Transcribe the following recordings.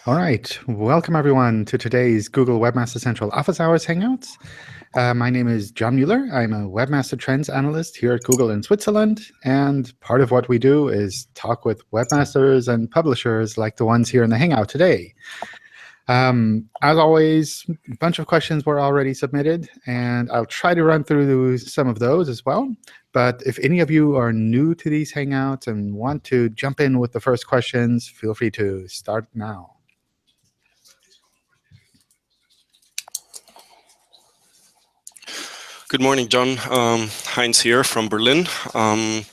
All right, welcome everyone to today's Google Webmaster Central Office Hours Hangouts. My name is John Mueller. I'm a Webmaster Trends Analyst here at Google in Switzerland, and part of what we do is talk with webmasters and publishers like the ones here in the Hangout today. As always, a bunch of questions were already submitted, and I'll try to run through some of those as well. But if any of you are new to these Hangouts and want to jump in with the first questions, feel free to start now. Good morning, John. Heinz here from Berlin. I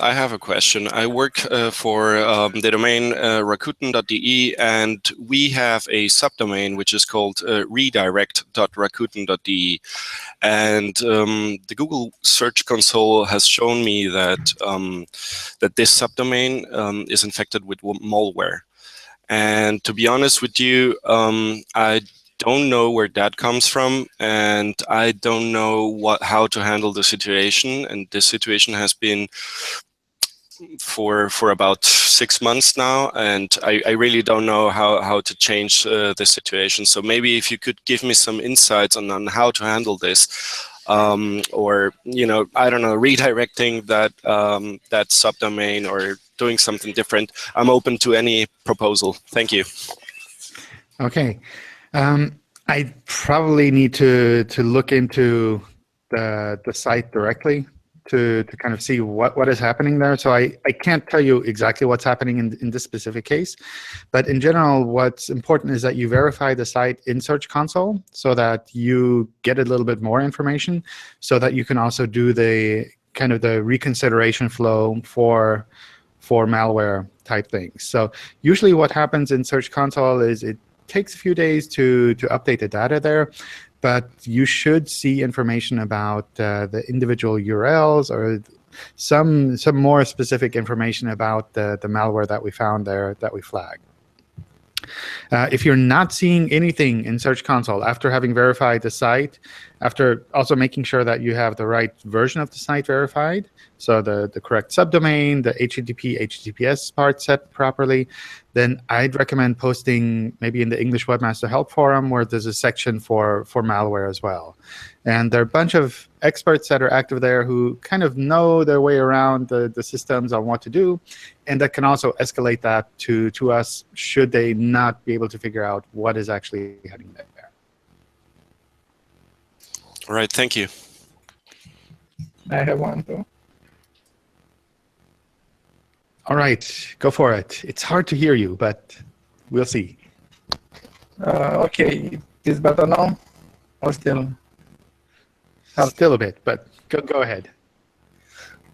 have a question. I work for the domain rakuten.de, and we have a subdomain which is called redirect.rakuten.de. And the Google Search Console has shown me that that this subdomain is infected with malware. And to be honest with you, I don't know where that comes from, and I don't know how to handle the situation. And this situation has been for about 6 months now, and I really don't know how to change the situation. So maybe if you could give me some insights on how to handle this, or I don't know, redirecting that that subdomain or doing something different. I'm open to any proposal. Thank you. Okay. I probably need to look into the site directly to kind of see what is happening there. So I can't tell you exactly what's happening in this specific case. But in general, what's important is that you verify the site in Search Console so that you get a little bit more information, so that you can also do the kind of the reconsideration flow for malware type things. So usually what happens in Search Console is it takes a few days to update the data there, but you should see information about the individual URLs or some more specific information about the malware that we found there that we flagged. If you're not seeing anything in Search Console after having verified the site, after also making sure that you have the right version of the site verified, so the correct subdomain, the HTTP, HTTPS part set properly, then I'd recommend posting maybe in the English Webmaster Help Forum, where there's a section for malware as well. And there are a bunch of experts that are active there who kind of know their way around the systems on what to do, and that can also escalate that to us should they not be able to figure out what is actually happening there. All right, thank you. I have one too. All right, go for it. It's hard to hear you, but we'll see. Okay, is better now or still? Still a bit, but go ahead.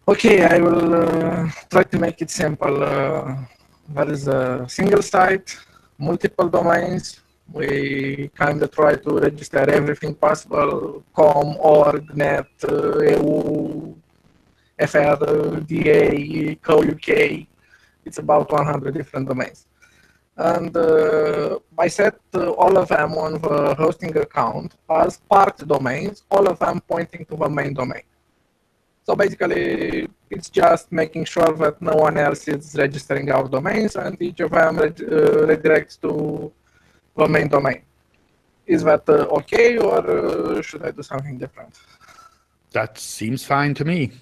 Okay, I will try to make it simple. There is a single site, multiple domains. We kind of try to register everything possible: com, org, net, EU, FR, DA, co.uk. It's about 100 different domains. And I set all of them on the hosting account as part domains, all of them pointing to the main domain. So basically, it's just making sure that no one else is registering our domains, and each of them redirects to the main domain. Is that okay, or should I do something different? That seems fine to me.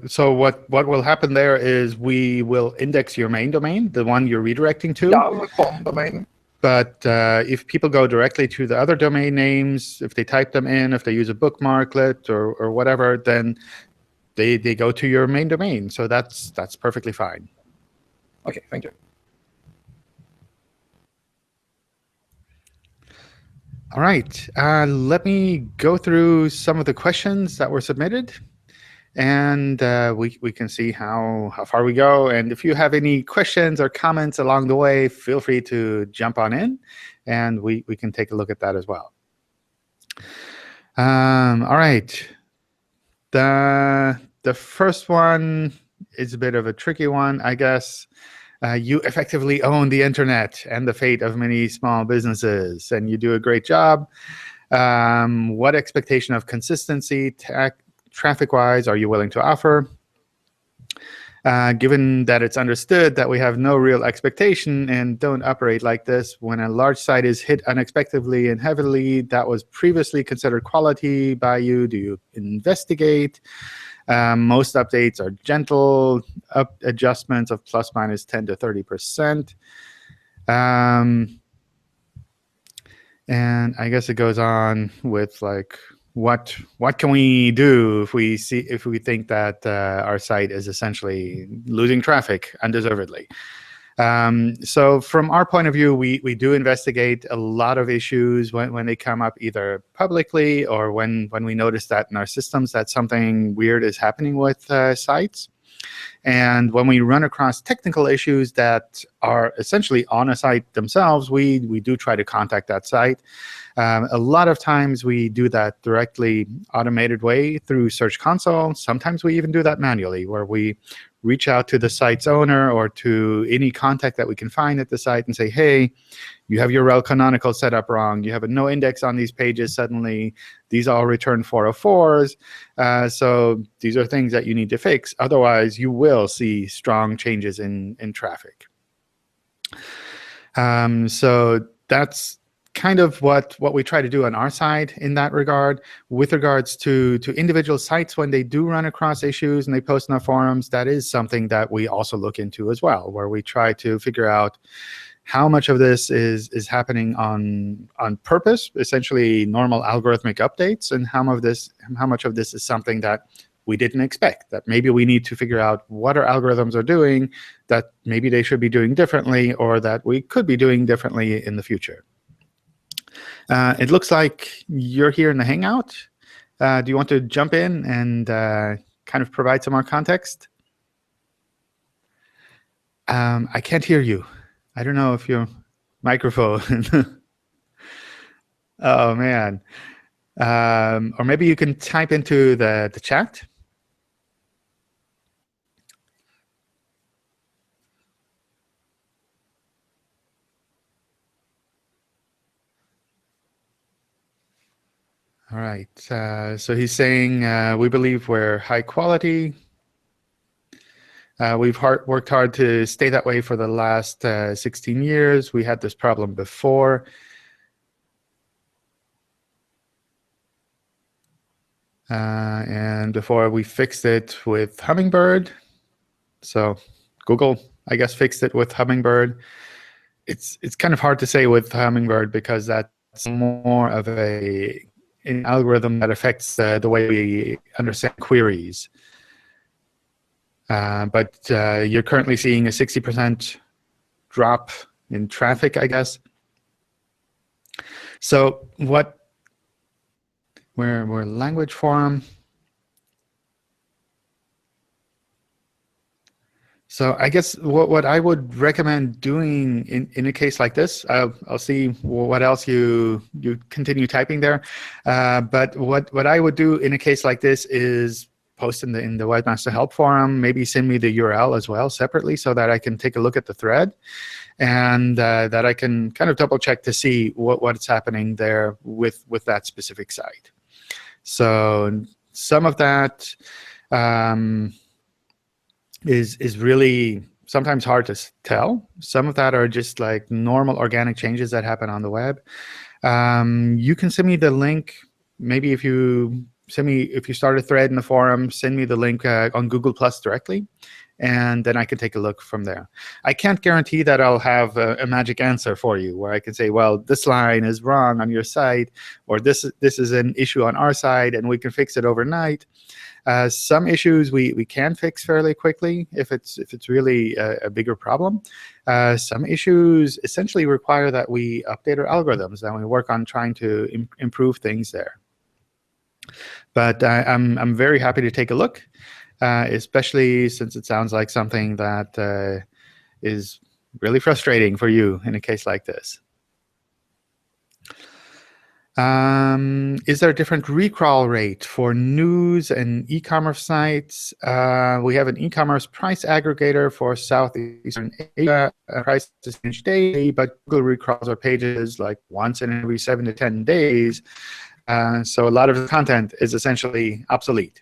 So what will happen there is we will index your main domain, the one you're redirecting to. Yeah, the com domain. But if people go directly to the other domain names, if they type them in, if they use a bookmarklet or whatever, then they go to your main domain. So that's perfectly fine. Okay, thank you. All right, let me go through some of the questions that were submitted. And we can see how far we go. And if you have any questions or comments along the way, feel free to jump on in, and we can take a look at that as well. All right. The first one is a bit of a tricky one, I guess. You effectively own the internet and the fate of many small businesses, and you do a great job. What expectation of consistency, traffic-wise, are you willing to offer? given that it's understood that we have no real expectation and don't operate like this, when a large site is hit unexpectedly and heavily that was previously considered quality by you, do you investigate? Most updates are gentle adjustments of plus minus 10 to 30%. And I guess it goes on with like, what can we do if we think that our site is essentially losing traffic undeservedly? So from our point of view, we do investigate a lot of issues when they come up, either publicly or when we notice that in our systems that something weird is happening with sites. And when we run across technical issues that are essentially on a site themselves, we do try to contact that site. A lot of times we do that directly automated way through Search Console. Sometimes we even do that manually, where we reach out to the site's owner or to any contact that we can find at the site and say, hey, you have your rel canonical set up wrong. You have a no index on these pages suddenly. These all return 404s. So these are things that you need to fix. Otherwise, you will see strong changes in traffic. So that's kind of what we try to do on our side in that regard. With regards to individual sites, when they do run across issues and they post in our forums, that is something that we also look into as well, where we try to figure out how much of this is happening on purpose, essentially normal algorithmic updates, and how much of this is something that we didn't expect, that maybe we need to figure out what our algorithms are doing, that maybe they should be doing differently, or that we could be doing differently in the future. It looks like you're here in the Hangout. Do you want to jump in and kind of provide some more context? I can't hear you. I don't know if your microphone. Oh, man. Or maybe you can type into the chat. All right. So he's saying, we believe we're high quality. We've worked hard to stay that way for the last 16 years. We had this problem before. And before we fixed it with Hummingbird. So Google, I guess, fixed it with Hummingbird. It's kind of hard to say with Hummingbird because that's more of an algorithm that affects the way we understand queries. But you're currently seeing a 60% drop in traffic, I guess. So we're language forum. So I guess what I would recommend doing in a case like this, I'll see what else you continue typing there. But what I would do in a case like this is post in the Webmaster Help forum, maybe send me the URL as well separately so that I can take a look at the thread and that I can kind of double check to see what's happening there with that specific site. So some of that is really sometimes hard to tell. Some of that are just like normal organic changes that happen on the web. You can send me the link. Maybe if you start a thread in the forum, send me the link on Google Plus directly, and then I can take a look from there. I can't guarantee that I'll have a magic answer for you where I can say, well, this line is wrong on your site, or this is an issue on our side, and we can fix it overnight. Some issues we can fix fairly quickly if it's really a bigger problem. Some issues essentially require that we update our algorithms and we work on trying to improve things there. But I'm very happy to take a look, especially since it sounds like something that is really frustrating for you in a case like this. Is there a different recrawl rate for news and e-commerce sites? We have an e-commerce price aggregator for Southeastern Asia. Prices change daily, but Google recrawls our pages like once in every 7 to 10 days. So a lot of the content is essentially obsolete.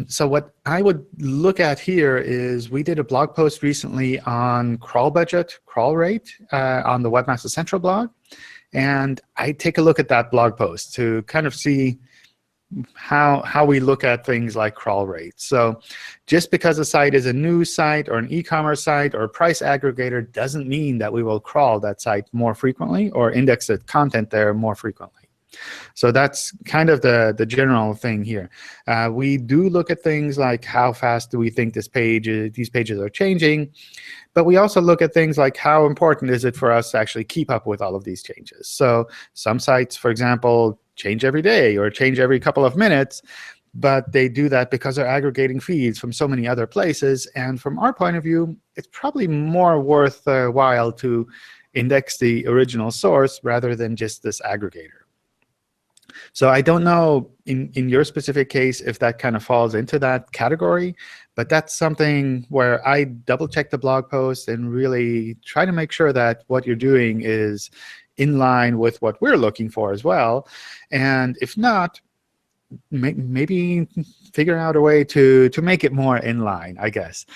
So what I would look at here is we did a blog post recently on crawl budget, crawl rate on the Webmaster Central blog. And I take a look at that blog post to kind of see how we look at things like crawl rate. So just because a site is a news site or an e-commerce site or a price aggregator doesn't mean that we will crawl that site more frequently or index the content there more frequently. So that's kind of the general thing here. We do look at things like how fast do we think these pages are changing. But we also look at things like how important is it for us to actually keep up with all of these changes. So some sites, for example, change every day or change every couple of minutes. But they do that because they're aggregating feeds from so many other places. And from our point of view, it's probably more worthwhile to index the original source rather than just this aggregator. So I don't know in your specific case if that kind of falls into that category, but that's something where I double-check the blog post and really try to make sure that what you're doing is in line with what we're looking for as well. And if not, maybe figure out a way to make it more in line, I guess,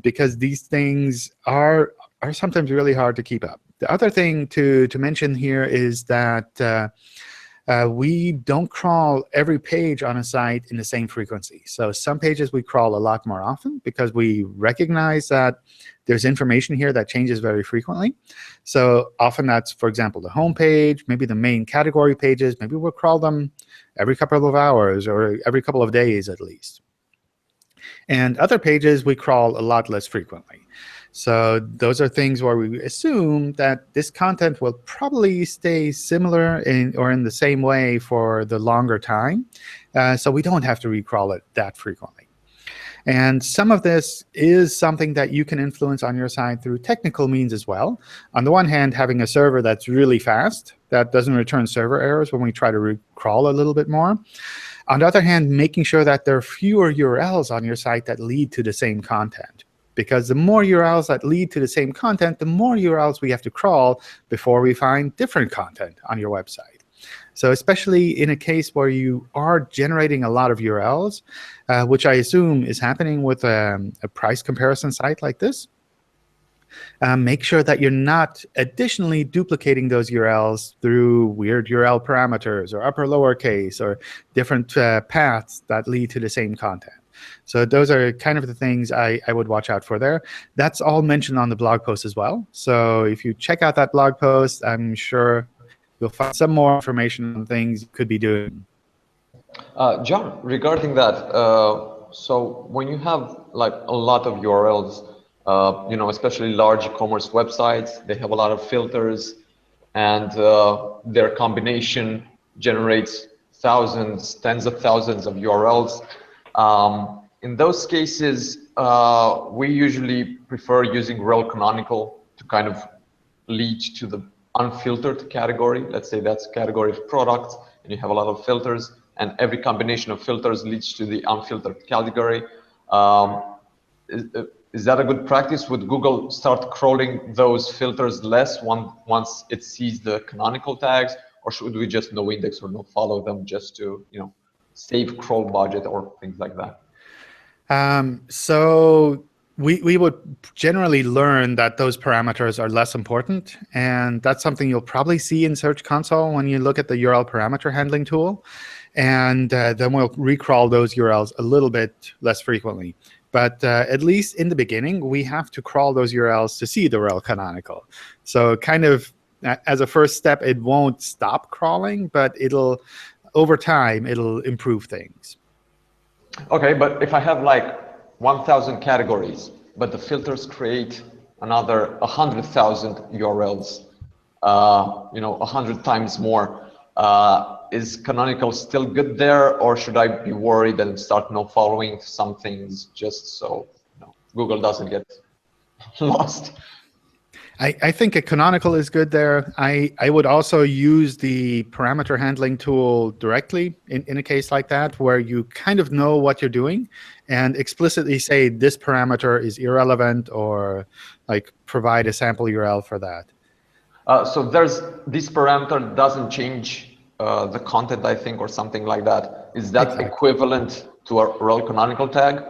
because these things are sometimes really hard to keep up. The other thing to mention here is that we don't crawl every page on a site in the same frequency. So some pages we crawl a lot more often because we recognize that there's information here that changes very frequently. So often that's, for example, the home page, maybe the main category pages. Maybe we'll crawl them every couple of hours or every couple of days at least. And other pages we crawl a lot less frequently. So those are things where we assume that this content will probably stay similar or in the same way for the longer time. So we don't have to recrawl it that frequently. And some of this is something that you can influence on your site through technical means as well. On the one hand, having a server that's really fast, that doesn't return server errors when we try to recrawl a little bit more. On the other hand, making sure that there are fewer URLs on your site that lead to the same content. Because the more URLs that lead to the same content, the more URLs we have to crawl before we find different content on your website. So especially in a case where you are generating a lot of URLs, which I assume is happening with a price comparison site like this, make sure that you're not additionally duplicating those URLs through weird URL parameters or upper lowercase or different paths that lead to the same content. So those are kind of the things I would watch out for there. That's all mentioned on the blog post as well. So if you check out that blog post, I'm sure you'll find some more information on things you could be doing. John, regarding that, so when you have like a lot of URLs, especially large e-commerce websites, they have a lot of filters, and their combination generates thousands, tens of thousands of URLs. In those cases, we usually prefer using rel canonical to kind of lead to the unfiltered category. Let's say that's a category of products, and you have a lot of filters, and every combination of filters leads to the unfiltered category. Is that a good practice? Would Google start crawling those filters less once it sees the canonical tags, or should we just no index or no follow them just to save crawl budget or things like that? So we would generally learn that those parameters are less important, and that's something you'll probably see in Search Console when you look at the URL parameter handling tool. And then we'll recrawl those URLs a little bit less frequently. But at least in the beginning, we have to crawl those URLs to see the rel canonical. So kind of as a first step, it won't stop crawling, but over time, it'll improve things. Okay, but if I have like 1,000 categories, but the filters create another 100,000 URLs, 100 times more, is canonical still good there, or should I be worried and start no following some things just so Google doesn't get lost? I think a canonical is good there. I would also use the parameter handling tool directly in a case like that, where you kind of know what you're doing and explicitly say this parameter is irrelevant, or like provide a sample URL for that. So this parameter doesn't change the content, I think, or something like that. Is that exactly equivalent to a rel canonical tag?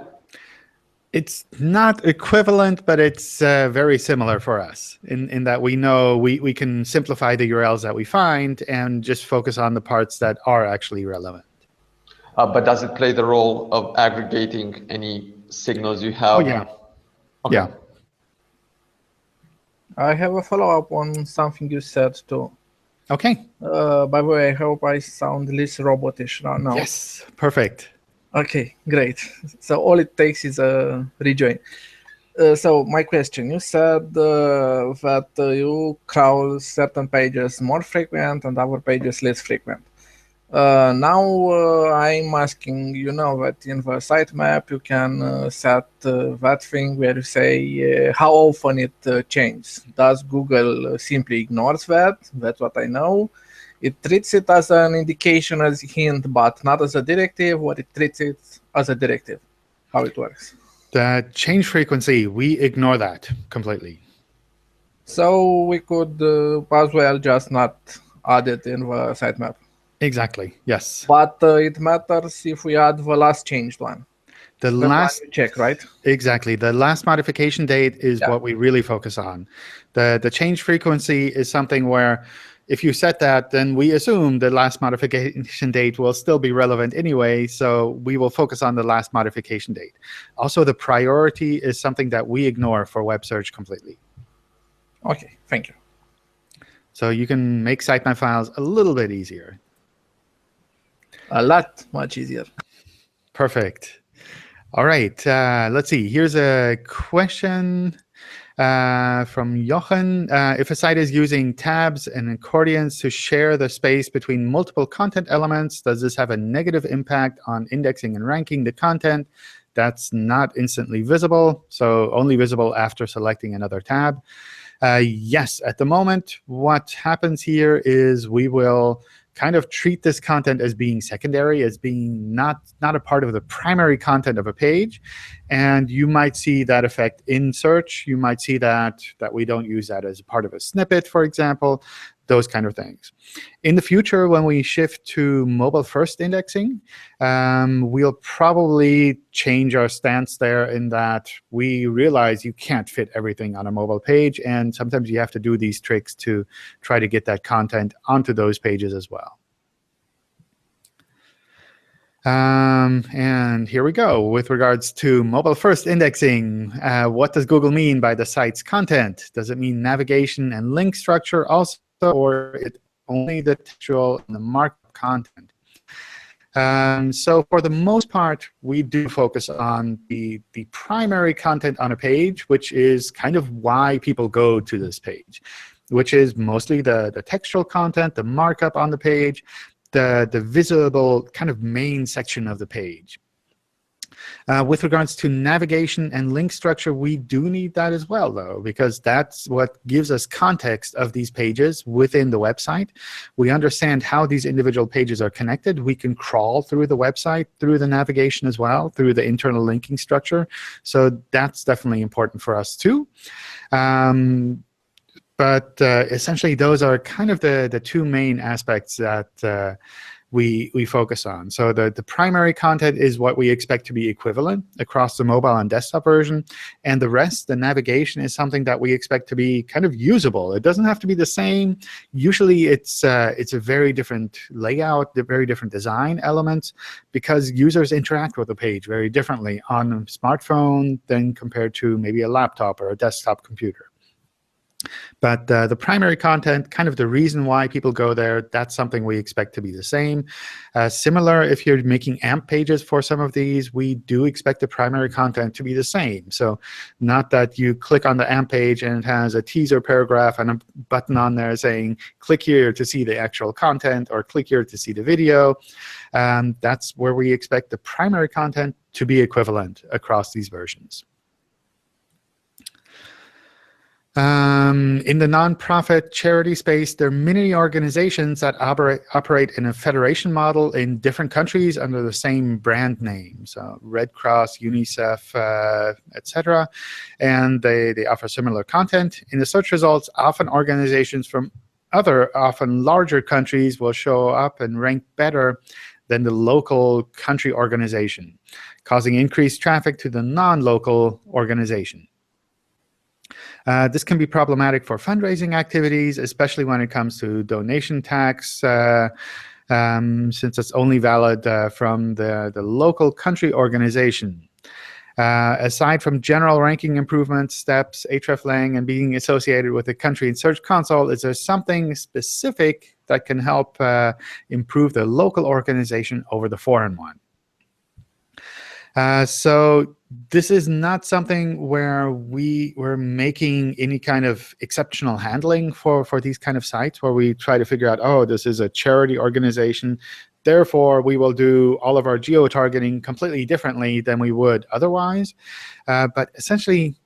It's not equivalent, but it's very similar for us in that we know we can simplify the URLs that we find and just focus on the parts that are actually relevant. But does it play the role of aggregating any signals you have? Oh, yeah. Okay. Yeah. I have a follow-up on something you said too. OK. By the way, I hope I sound less robotish now. Yes. Perfect. Okay, great. So all it takes is a rejoin. So my question, you said that you crawl certain pages more frequent and other pages less frequent. Now I'm asking, you know, that in the sitemap you can set that thing where you say how often it changes. Does Google simply ignores that? That's what I know. It treats it as an indication, as a hint, but not as a directive, or it treats it as a directive. How it works. The change frequency, we ignore that completely. So we could as well just not add it in the sitemap. Exactly. Yes. But it matters if we add the last changed one. The That's last one you check, right? Exactly. The last modification date is Yeah. what we really focus on. The change frequency is something where if you set that, then we assume the last modification date will still be relevant anyway, so we will focus on the last modification date. Also, the priority is something that we ignore for web search completely. Okay, thank you. So you can make sitemap files a little bit easier. A lot much easier. Perfect. All right, let's see. Here's a question from Jochen. If a site is using tabs and accordions to share the space between multiple content elements, does this have a negative impact on indexing and ranking the content that's not instantly visible, so only visible after selecting another tab? Yes, at the moment, what happens here is we will kind of treat this content as being secondary, as being not a part of the primary content of a page. And you might see that effect in search. You might see that we don't use that as a part of a snippet, for example, those kind of things. In the future, when we shift to mobile-first indexing, we'll probably change our stance there in that we realize you can't fit everything on a mobile page. And sometimes you have to do these tricks to try to get that content onto those pages as well. And here we go. With regards to mobile-first indexing, what does Google mean by the site's content? Does it mean navigation and link structure also, or is it only the textual and the markup content? So for the most part, we do focus on the primary content on a page, which is kind of why people go to this page, which is mostly the textual content, the markup on the page, the visible kind of main section of the page. With regards to navigation and link structure, we do need that as well, though, because that's what gives us context of these pages within the website. We understand how these individual pages are connected. We can crawl through the website, through the navigation as well, through the internal linking structure. So that's definitely important for us, too. But essentially, those are kind of the two main aspects that we focus on. So the primary content is what we expect to be equivalent across the mobile and desktop version. And the rest, the navigation, is something that we expect to be kind of usable. It doesn't have to be the same. Usually, it's a very different layout, very different design elements, because users interact with the page very differently on a smartphone than compared to maybe a laptop or a desktop computer. But the primary content, kind of the reason why people go there, that's something we expect to be the same. Similar, if you're making AMP pages for some of these, we do expect the primary content to be the same. So not that you click on the AMP page and it has a teaser paragraph and a button on there saying, click here to see the actual content, or click here to see the video. That's where we expect the primary content to be equivalent across these versions. In the nonprofit charity space, there are many organizations that operate in a federation model in different countries under the same brand name. So Red Cross, UNICEF, etc. And they offer similar content. In the search results, often organizations from other, often larger countries will show up and rank better than the local country organization. causing increased traffic to the non-local organization. This can be problematic for fundraising activities, especially when it comes to donation tax, since it's only valid from the local country organization. Aside from general ranking improvement steps, hreflang and being associated with the country in Search Console, is there something specific that can help improve the local organization over the foreign one? So this is not something where we're making any kind of exceptional handling for these kind of sites, where we try to figure out, oh, this is a charity organization, therefore we will do all of our geo-targeting completely differently than we would otherwise. But essentially,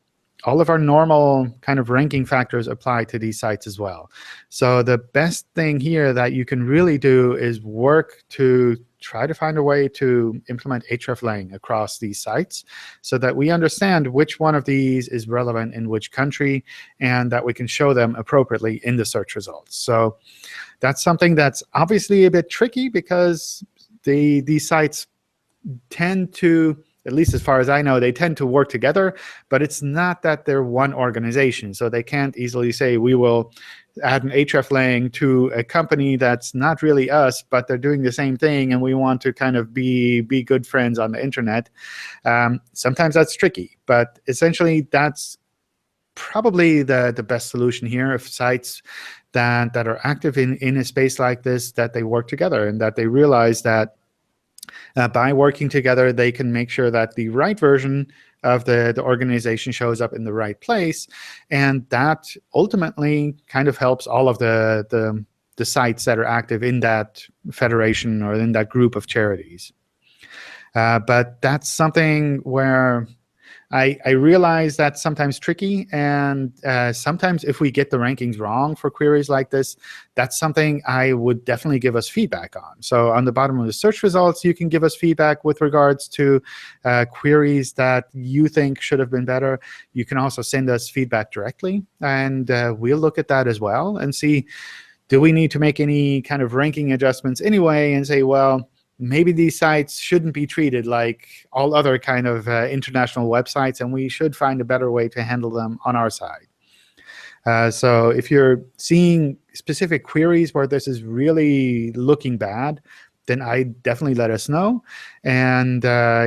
all of our normal kind of ranking factors apply to these sites as well. So the best thing here that you can really do is work to try to find a way to implement hreflang across these sites so that we understand which one of these is relevant in which country, and that we can show them appropriately in the search results. So that's something that's obviously a bit tricky, because these sites tend to, at least as far as I know, they tend to work together, but it's not that they're one organization. So they can't easily say, we will add an hreflang to a company that's not really us, but they're doing the same thing, and we want to kind of be good friends on the internet. Sometimes that's tricky, but essentially that's probably the best solution here. If sites that are active in a space like this, that they work together, and that they realize that by working together, they can make sure that the right version of the organization shows up in the right place. And that ultimately kind of helps all of the sites that are active in that federation or in that group of charities. But that's something where I realize that's sometimes tricky, and sometimes if we get the rankings wrong for queries like this, that's something I would definitely give us feedback on. So on the bottom of the search results, you can give us feedback with regards to queries that you think should have been better. You can also send us feedback directly, and we'll look at that as well and see, do we need to make any kind of ranking adjustments anyway, and say, well, maybe these sites shouldn't be treated like all other kind of international websites, and we should find a better way to handle them on our side. So if you're seeing specific queries where this is really looking bad, then I definitely let us know. And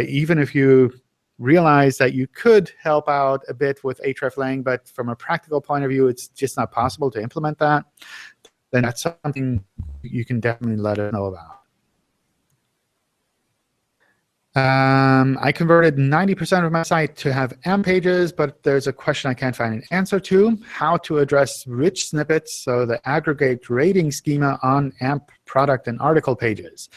even if you realize that you could help out a bit with hreflang, but from a practical point of view, it's just not possible to implement that, then that's something you can definitely let us know about. I converted 90% of my site to have AMP pages, but there's a question I can't find an answer to: how to address rich snippets, so the aggregate rating schema on AMP product and article pages.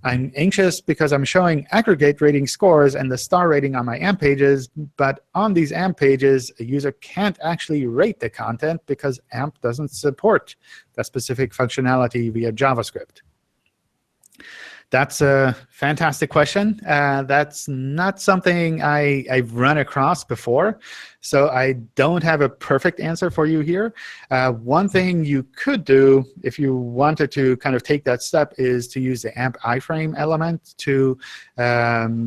I'm anxious because I'm showing aggregate rating scores and the star rating on my AMP pages, but on these AMP pages, a user can't actually rate the content because AMP doesn't support that specific functionality via JavaScript. That's a fantastic question. That's not something I've run across before, so I don't have a perfect answer for you here. One thing you could do if you wanted to kind of take that step is to use the AMP iframe element to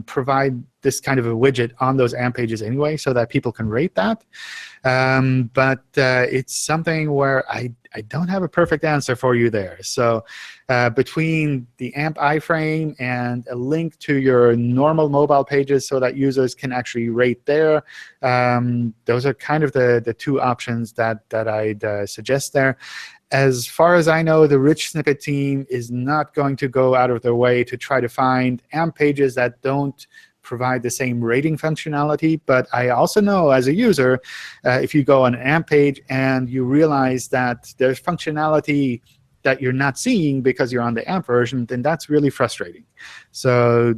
provide this kind of a widget on those AMP pages anyway, so that people can rate that. But it's something where I don't have a perfect answer for you there. So between the AMP iframe and a link to your normal mobile pages so that users can actually rate there, those are kind of the two options that I'd suggest there. As far as I know, the rich snippet team is not going to go out of their way to try to find AMP pages that don't provide the same rating functionality. But I also know, as a user, if you go on an AMP page and you realize that there's functionality that you're not seeing because you're on the AMP version, then that's really frustrating. So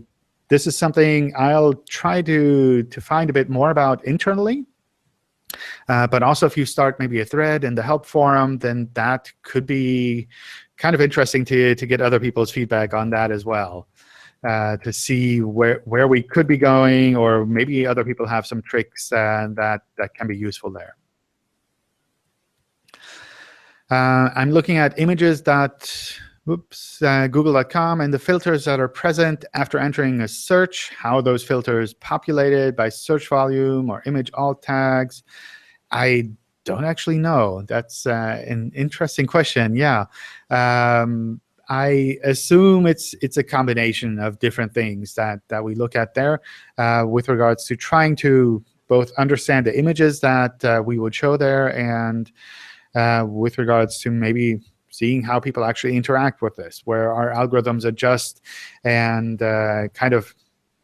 this is something I'll try to find a bit more about internally. But also, if you start maybe a thread in the help forum, then that could be kind of interesting to get other people's feedback on that as well, to see where we could be going, or maybe other people have some tricks that can be useful there. I'm looking at images that Google.com, and the filters that are present after entering a search, how those filters populated by search volume or image alt tags. I don't actually know. That's an interesting question. Yeah. I assume it's a combination of different things that we look at there with regards to trying to both understand the images that we would show there, and with regards to maybe seeing how people actually interact with this, where our algorithms adjust and kind of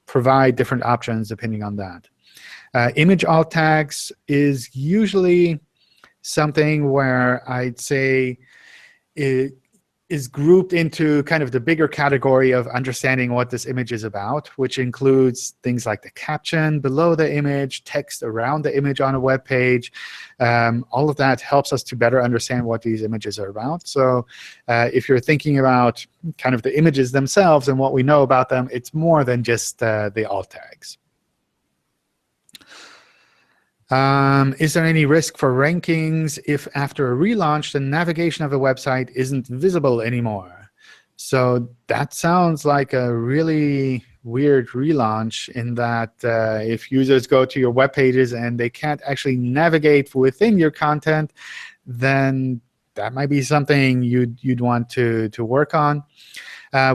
provide different options depending on that. Image alt tags is usually something where I'd say it is grouped into kind of the bigger category of understanding what this image is about, which includes things like the caption below the image, text around the image on a web page. All of that helps us to better understand what these images are about. So if you're thinking about kind of the images themselves and what we know about them, it's more than just the alt tags. Is there any risk for rankings if after a relaunch, the navigation of a website isn't visible anymore? So that sounds like a really weird relaunch in that if users go to your web pages and they can't actually navigate within your content, then that might be something you'd want to work on.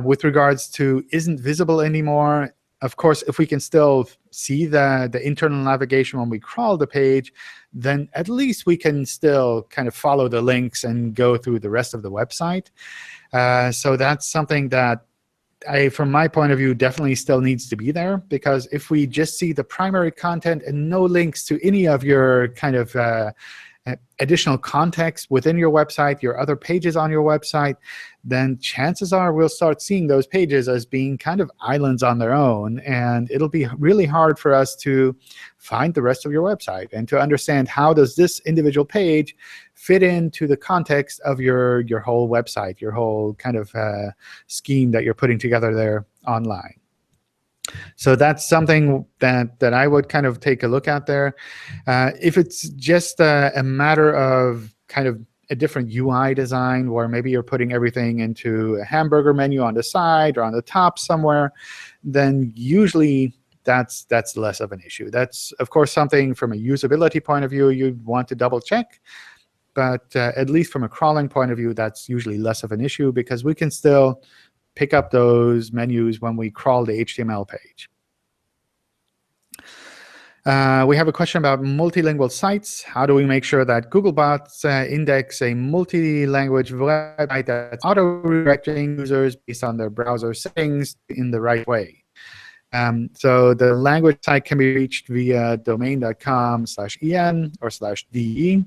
With regards to isn't visible anymore, of course, if we can still see the internal navigation when we crawl the page, then at least we can still kind of follow the links and go through the rest of the website. So that's something that from my point of view, definitely still needs to be there. Because if we just see the primary content and no links to any of your kind of additional context within your website, your other pages on your website, then chances are we'll start seeing those pages as being kind of islands on their own. And it'll be really hard for us to find the rest of your website and to understand how does this individual page fit into the context of your whole website, your whole kind of scheme that you're putting together there online. So that's something that I would kind of take a look at there. If it's just a matter of kind of a different UI design, where maybe you're putting everything into a hamburger menu on the side or on the top somewhere, then usually that's less of an issue. That's, of course, something from a usability point of view you'd want to double check. But at least from a crawling point of view, that's usually less of an issue, because we can still pick up those menus when we crawl the HTML page. We have a question about multilingual sites. How do we make sure that Googlebots index a multi-language website that's auto-redirecting users based on their browser settings in the right way? So the language site can be reached via domain.com/en or /de.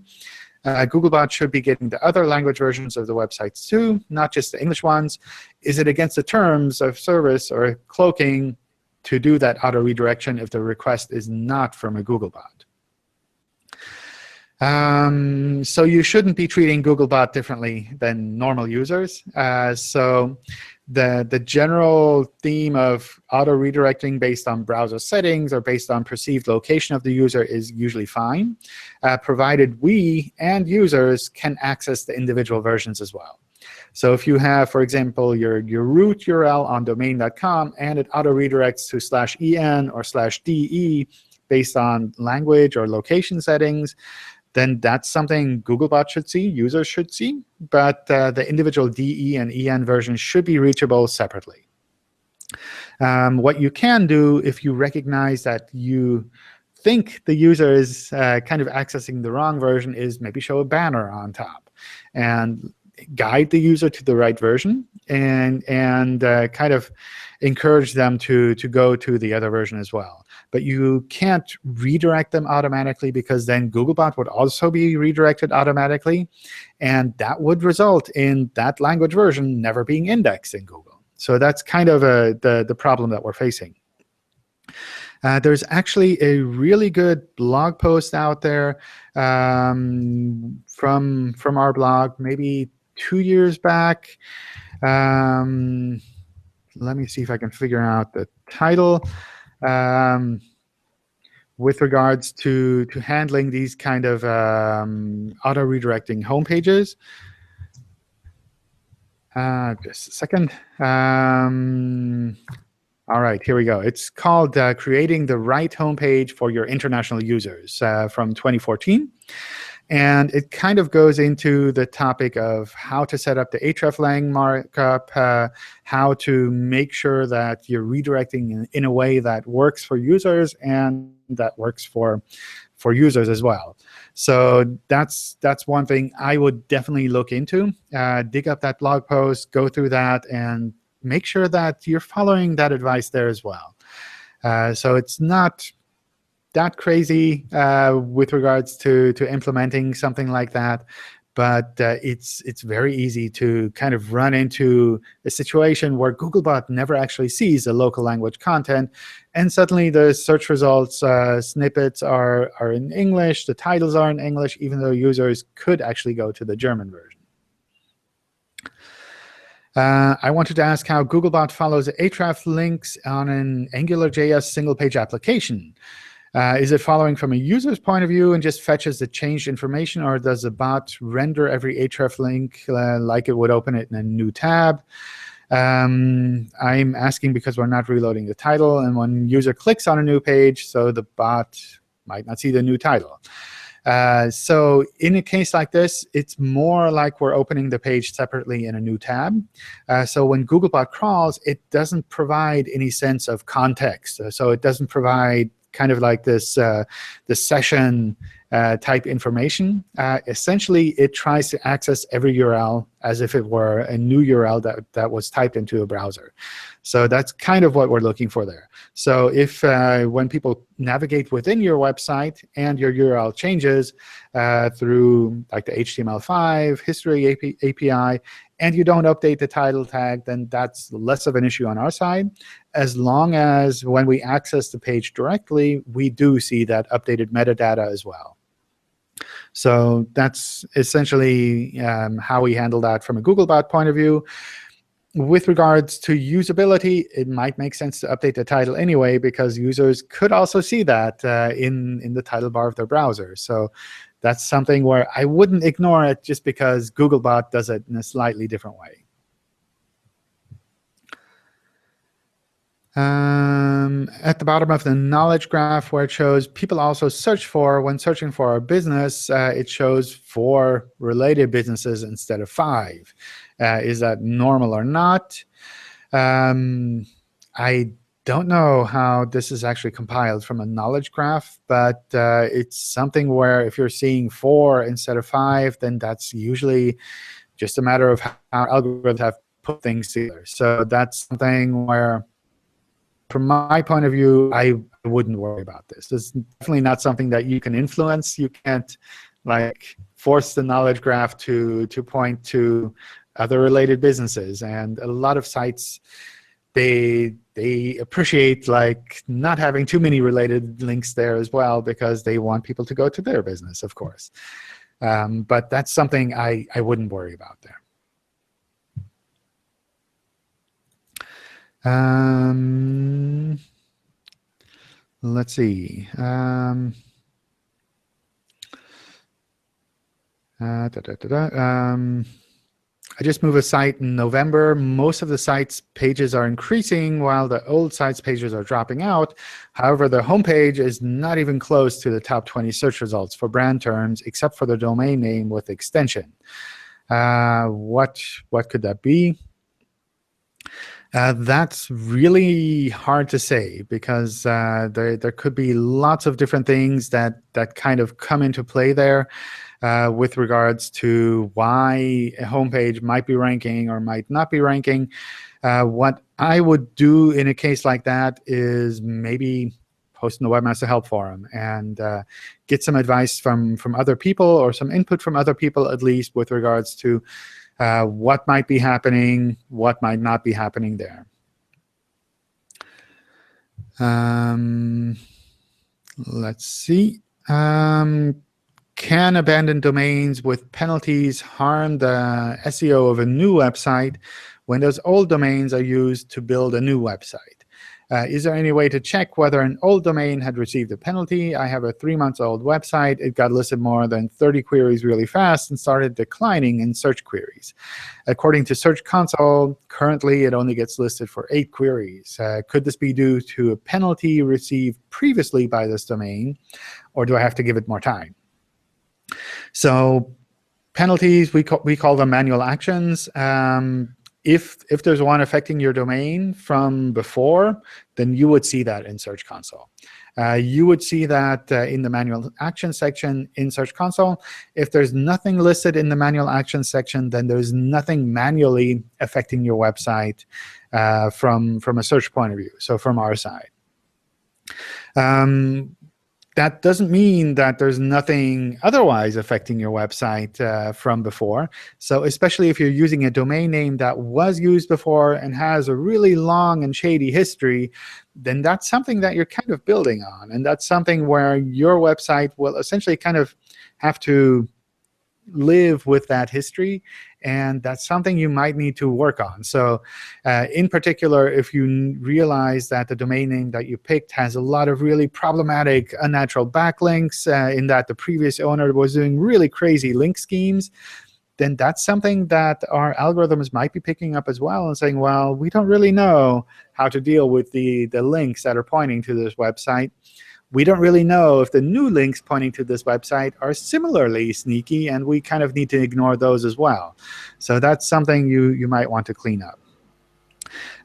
Googlebot should be getting the other language versions of the websites too, not just the English ones. Is it against the terms of service or cloaking to do that auto redirection if the request is not from a Googlebot? So you shouldn't be treating Googlebot differently than normal users. So the general theme of auto redirecting based on browser settings or based on perceived location of the user is usually fine, provided we and users can access the individual versions as well. So if you have, for example, your root URL on domain.com and it auto redirects to /en or /de based on language or location settings, then that's something Googlebot should see, users should see. But the individual DE and EN versions should be reachable separately. What you can do if you recognize that you think the user is kind of accessing the wrong version is maybe show a banner on top and guide the user to the right version and kind of encourage them to go to the other version as well. But you can't redirect them automatically, because then Googlebot would also be redirected automatically. And that would result in that language version never being indexed in Google. So that's kind of the problem that we're facing. There's actually a really good blog post out there from our blog, maybe 2 years back. Let me see if I can figure out the title. With regards to handling these kind of auto-redirecting home pages. Just a second. All right, here we go. It's called Creating the Right Homepage for Your International Users from 2014. And it kind of goes into the topic of how to set up the hreflang markup, how to make sure that you're redirecting in a way that works for users and that works for users as well. So that's one thing I would definitely look into. Dig up that blog post, go through that, and make sure that you're following that advice there as well. So it's not that crazy with regards to implementing something like that. But it's very easy to kind of run into a situation where Googlebot never actually sees the local language content. And suddenly the search results snippets are in English. The titles are in English, even though users could actually go to the German version. I wanted to ask how Googlebot follows href links on an AngularJS single-page application. Is it following from a user's point of view and just fetches the changed information, or does the bot render every href link like it would open it in a new tab? I'm asking because we're not reloading the title, and when user clicks on a new page, so the bot might not see the new title. So in a case like this, it's more like we're opening the page separately in a new tab. So when Googlebot crawls, it doesn't provide any sense of context. So it doesn't provide kind of like this the session type information. Essentially, it tries to access every URL as if it were a new URL that was typed into a browser. So that's kind of what we're looking for there. So if when people navigate within your website and your URL changes through like the HTML5 history API, and you don't update the title tag, then that's less of an issue on our side, as long as when we access the page directly, we do see that updated metadata as well. So that's essentially how we handle that from a Googlebot point of view. With regards to usability, it might make sense to update the title anyway, because users could also see that in the title bar of their browser. So that's something where I wouldn't ignore it just because Googlebot does it in a slightly different way. At the bottom of the knowledge graph, where it shows people also search for, when searching for a business, it shows 4 related businesses instead of 5. Is that normal or not? I don't know how this is actually compiled from a knowledge graph, but it's something where if you're seeing 4 instead of 5, then that's usually just a matter of how algorithms have put things together. So that's something where, from my point of view, I wouldn't worry about this. It's definitely not something that you can influence. You can't like force the knowledge graph to point to other related businesses. And a lot of sites, they appreciate like not having too many related links there as well, because they want people to go to their business, of course. But that's something I wouldn't worry about there. Let's see. I just moved a site in November. Most of the site's pages are increasing while the old site's pages are dropping out. However, the homepage is not even close to the top 20 search results for brand terms, except for the domain name with extension. What could that be? That's really hard to say, because there could be lots of different things that kind of come into play there with regards to why a homepage might be ranking or might not be ranking. What I would do in a case like that is maybe post in the Webmaster Help Forum and get some advice from other people, or some input from other people at least, with regards to what might be happening, what might not be happening there. Let's see. Can abandoned domains with penalties harm the SEO of a new website when those old domains are used to build a new website? Is there any way to check whether an old domain had received a penalty? I have a 3-month-old website. It got listed more than 30 queries really fast and started declining in search queries. According to Search Console, currently it only gets listed for 8 queries. Could this be due to a penalty received previously by this domain, or do I have to give it more time? So penalties, we call them manual actions. If there's one affecting your domain from before, then you would see that in Search Console. You would see that in the manual action section in Search Console. If there's nothing listed in the manual action section, then there's nothing manually affecting your website from a search point of view, so from our side. That doesn't mean that there's nothing otherwise affecting your website from before. So especially if you're using a domain name that was used before and has a really long and shady history, then that's something that you're kind of building on. And that's something where your website will essentially kind of have to live with that history. And that's something you might need to work on. So in particular, if you realize that the domain name that you picked has a lot of really problematic, unnatural backlinks, in that the previous owner was doing really crazy link schemes, then that's something that our algorithms might be picking up as well and saying, well, we don't really know how to deal with the links that are pointing to this website. We don't really know if the new links pointing to this website are similarly sneaky, and we kind of need to ignore those as well. So that's something you might want to clean up.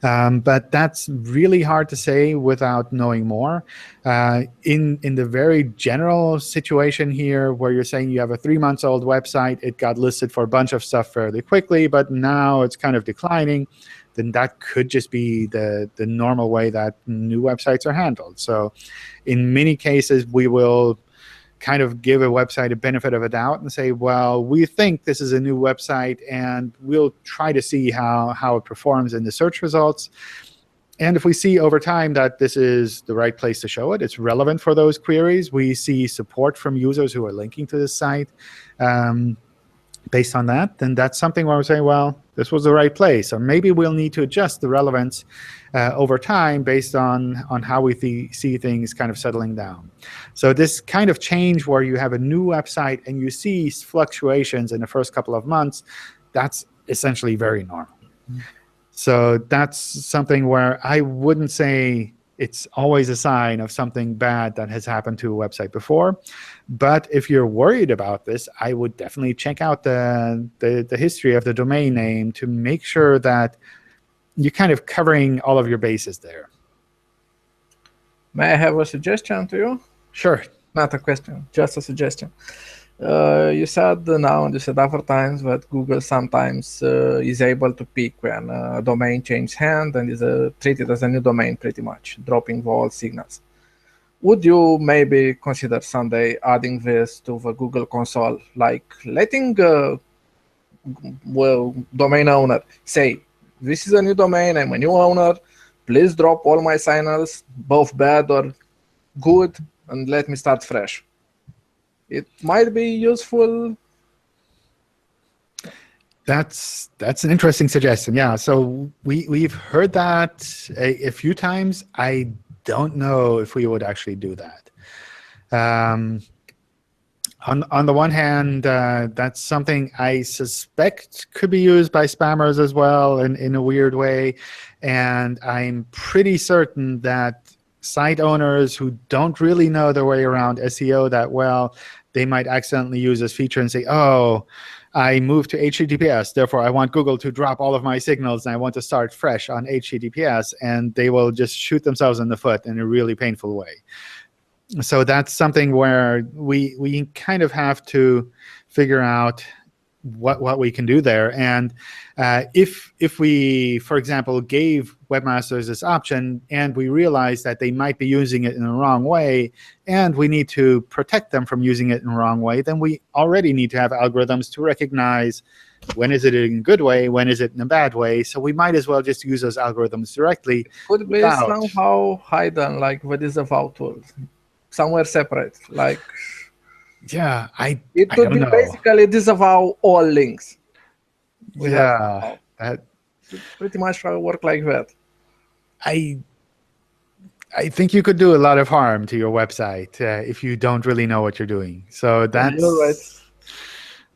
But that's really hard to say without knowing more. In the very general situation here, where you're saying you have a 3-month-old website, it got listed for a bunch of stuff fairly quickly, but now it's kind of declining, then that could just be the normal way that new websites are handled. So in many cases, we will kind of give a website a benefit of a doubt and say, well, we think this is a new website, and we'll try to see how it performs in the search results. And if we see over time that this is the right place to show it, it's relevant for those queries, we see support from users who are linking to this site, based on that, then that's something where we're saying, well, this was the right place. Or maybe we'll need to adjust the relevance over time based on how we see things kind of settling down. So this kind of change where you have a new website and you see fluctuations in the first couple of months, that's essentially very normal. So that's something where I wouldn't say it's always a sign of something bad that has happened to a website before. But if you're worried about this, I would definitely check out the history of the domain name to make sure that you're kind of covering all of your bases there. May I have a suggestion to you? Sure. Not a question, just a suggestion. You said now, and you said other times, that Google sometimes is able to pick when a domain changes hand and is treated as a new domain, pretty much, dropping all signals. Would you maybe consider someday adding this to the Google console, like letting domain owner say, this is a new domain, I'm a new owner, please drop all my signals, both bad or good, and let me start fresh? It might be useful. That's an interesting suggestion. Yeah, so we've heard that a few times. I don't know if we would actually do that. On the one hand, that's something I suspect could be used by spammers as well in a weird way. And I'm pretty certain that site owners who don't really know their way around SEO that well, they might accidentally use this feature and say, oh, I moved to HTTPS, therefore I want Google to drop all of my signals and I want to start fresh on HTTPS, and they will just shoot themselves in the foot in a really painful way. So that's something where we kind of have to figure out what we can do there. And if we, for example, gave webmasters this option and we realize that they might be using it in the wrong way, and we need to protect them from using it in the wrong way, then we already need to have algorithms to recognize when is it in a good way, when is it in a bad way. So we might as well just use those algorithms directly. Could be somehow hidden, like the disavow tool, somewhere separate, like. Yeah, it could be basically disavow all links. Yeah, that pretty much work like that. I I think you could do a lot of harm to your website if you don't really know what you're doing. So that's You're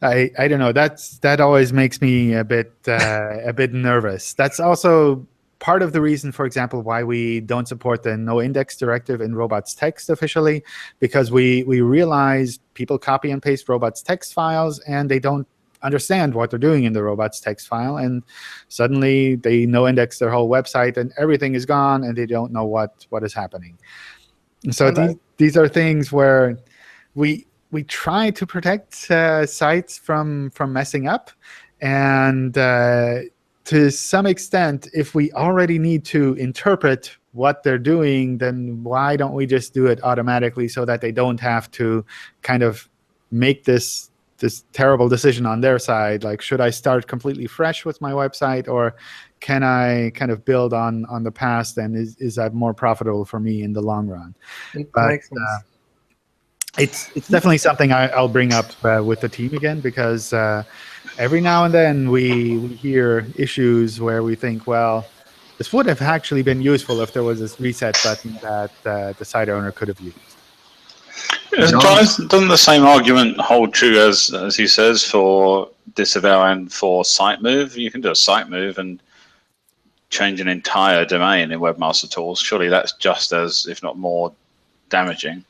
right. I don't know. That always makes me a bit nervous. That's also part of the reason, for example, why we don't support the no index directive in robots text officially, because we realize people copy and paste robots text files and they don't understand what they're doing in the robots text file, and suddenly they no index their whole website and everything is gone and they don't know what is happening. And so these are things where we try to protect sites from messing up, and to some extent, if we already need to interpret what they're doing, then why don't we just do it automatically so that they don't have to kind of make this terrible decision on their side? Like, should I start completely fresh with my website, or can I kind of build on the past, and is that more profitable for me in the long run? It But, makes sense. it's definitely something I'll bring up with the team again, because every now and then we hear issues where we think, well, this would have actually been useful if there was this reset button that the site owner could have used. Doesn't the same argument hold true as he says for disavow and for site move? You can do a site move and change an entire domain in Webmaster Tools. Surely that's just as, if not more, damaging.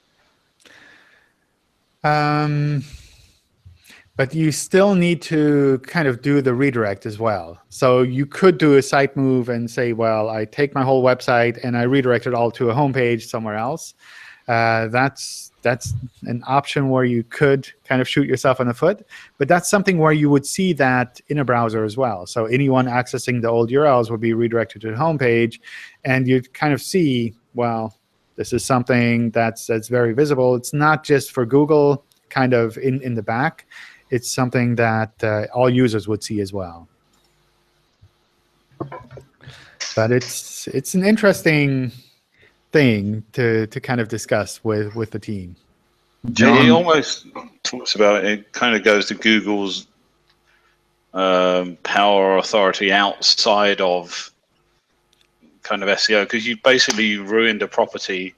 But you still need to kind of do the redirect as well. So you could do a site move and say, well, I take my whole website and I redirect it all to a homepage somewhere else. That's an option where you could kind of shoot yourself in the foot. But that's something where you would see that in a browser as well. So anyone accessing the old URLs would be redirected to the homepage, and you'd kind of see, well, this is something that's very visible. It's not just for Google kind of in the back. It's something that all users would see as well. But it's an interesting thing to kind of discuss with the team. He almost talks about it. Kind of goes to Google's power or authority outside of kind of SEO, because you basically ruined a property.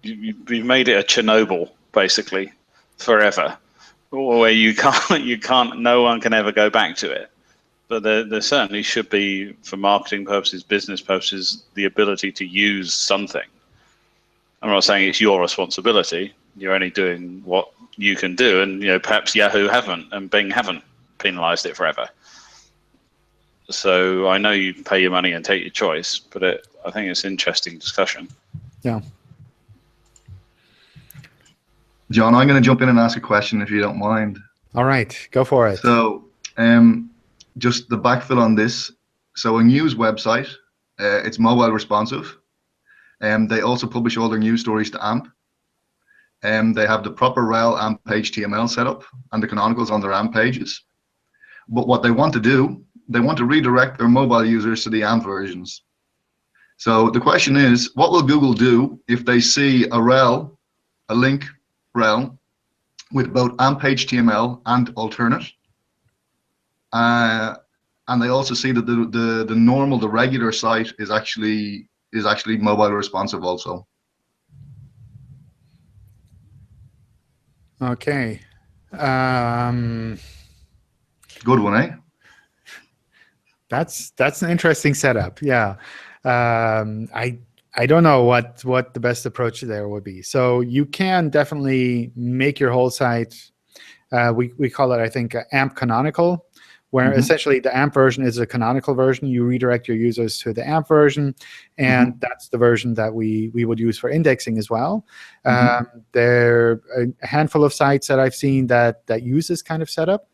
You've made it a Chernobyl basically forever, where you can't, no one can ever go back to it. But there certainly should be, for marketing purposes, business purposes, the ability to use something. I'm not saying it's your responsibility. You're only doing what you can do, and perhaps Yahoo haven't and Bing haven't penalized it forever. So I know you pay your money and take your choice, but I think it's an interesting discussion. Yeah. John, I'm going to jump in and ask a question if you don't mind. All right, go for it. So just the backfill on this. So a news website, it's mobile responsive. They also publish all their news stories to AMP. They have the proper rel AMP HTML setup and the canonicals on their AMP pages. But what they want to do, they want to redirect their mobile users to the AMP versions. So the question is, what will Google do if they see a rel, a link rel, with both AMP HTML and alternate? And they also see that the normal, the regular site is actually mobile responsive also. Okay. Good one, eh? That's an interesting setup. Yeah. I don't know what the best approach there would be. So you can definitely make your whole site. We call it, I think, AMP Canonical, where essentially the AMP version is a canonical version. You redirect your users to the AMP version, and that's the version that we would use for indexing as well. There are a handful of sites that I've seen that use this kind of setup.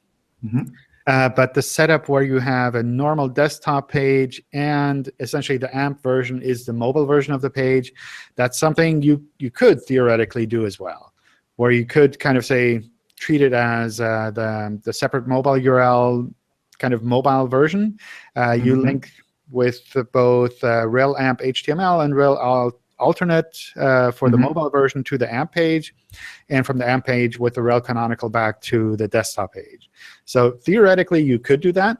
But the setup where you have a normal desktop page and essentially the AMP version is the mobile version of the page, that's something you could theoretically do as well, where you could kind of say, treat it as the separate mobile URL kind of mobile version. You link with both rel AMP HTML and rel alternate for the mobile version to the AMP page, and from the AMP page with the rel canonical back to the desktop page. So theoretically, you could do that.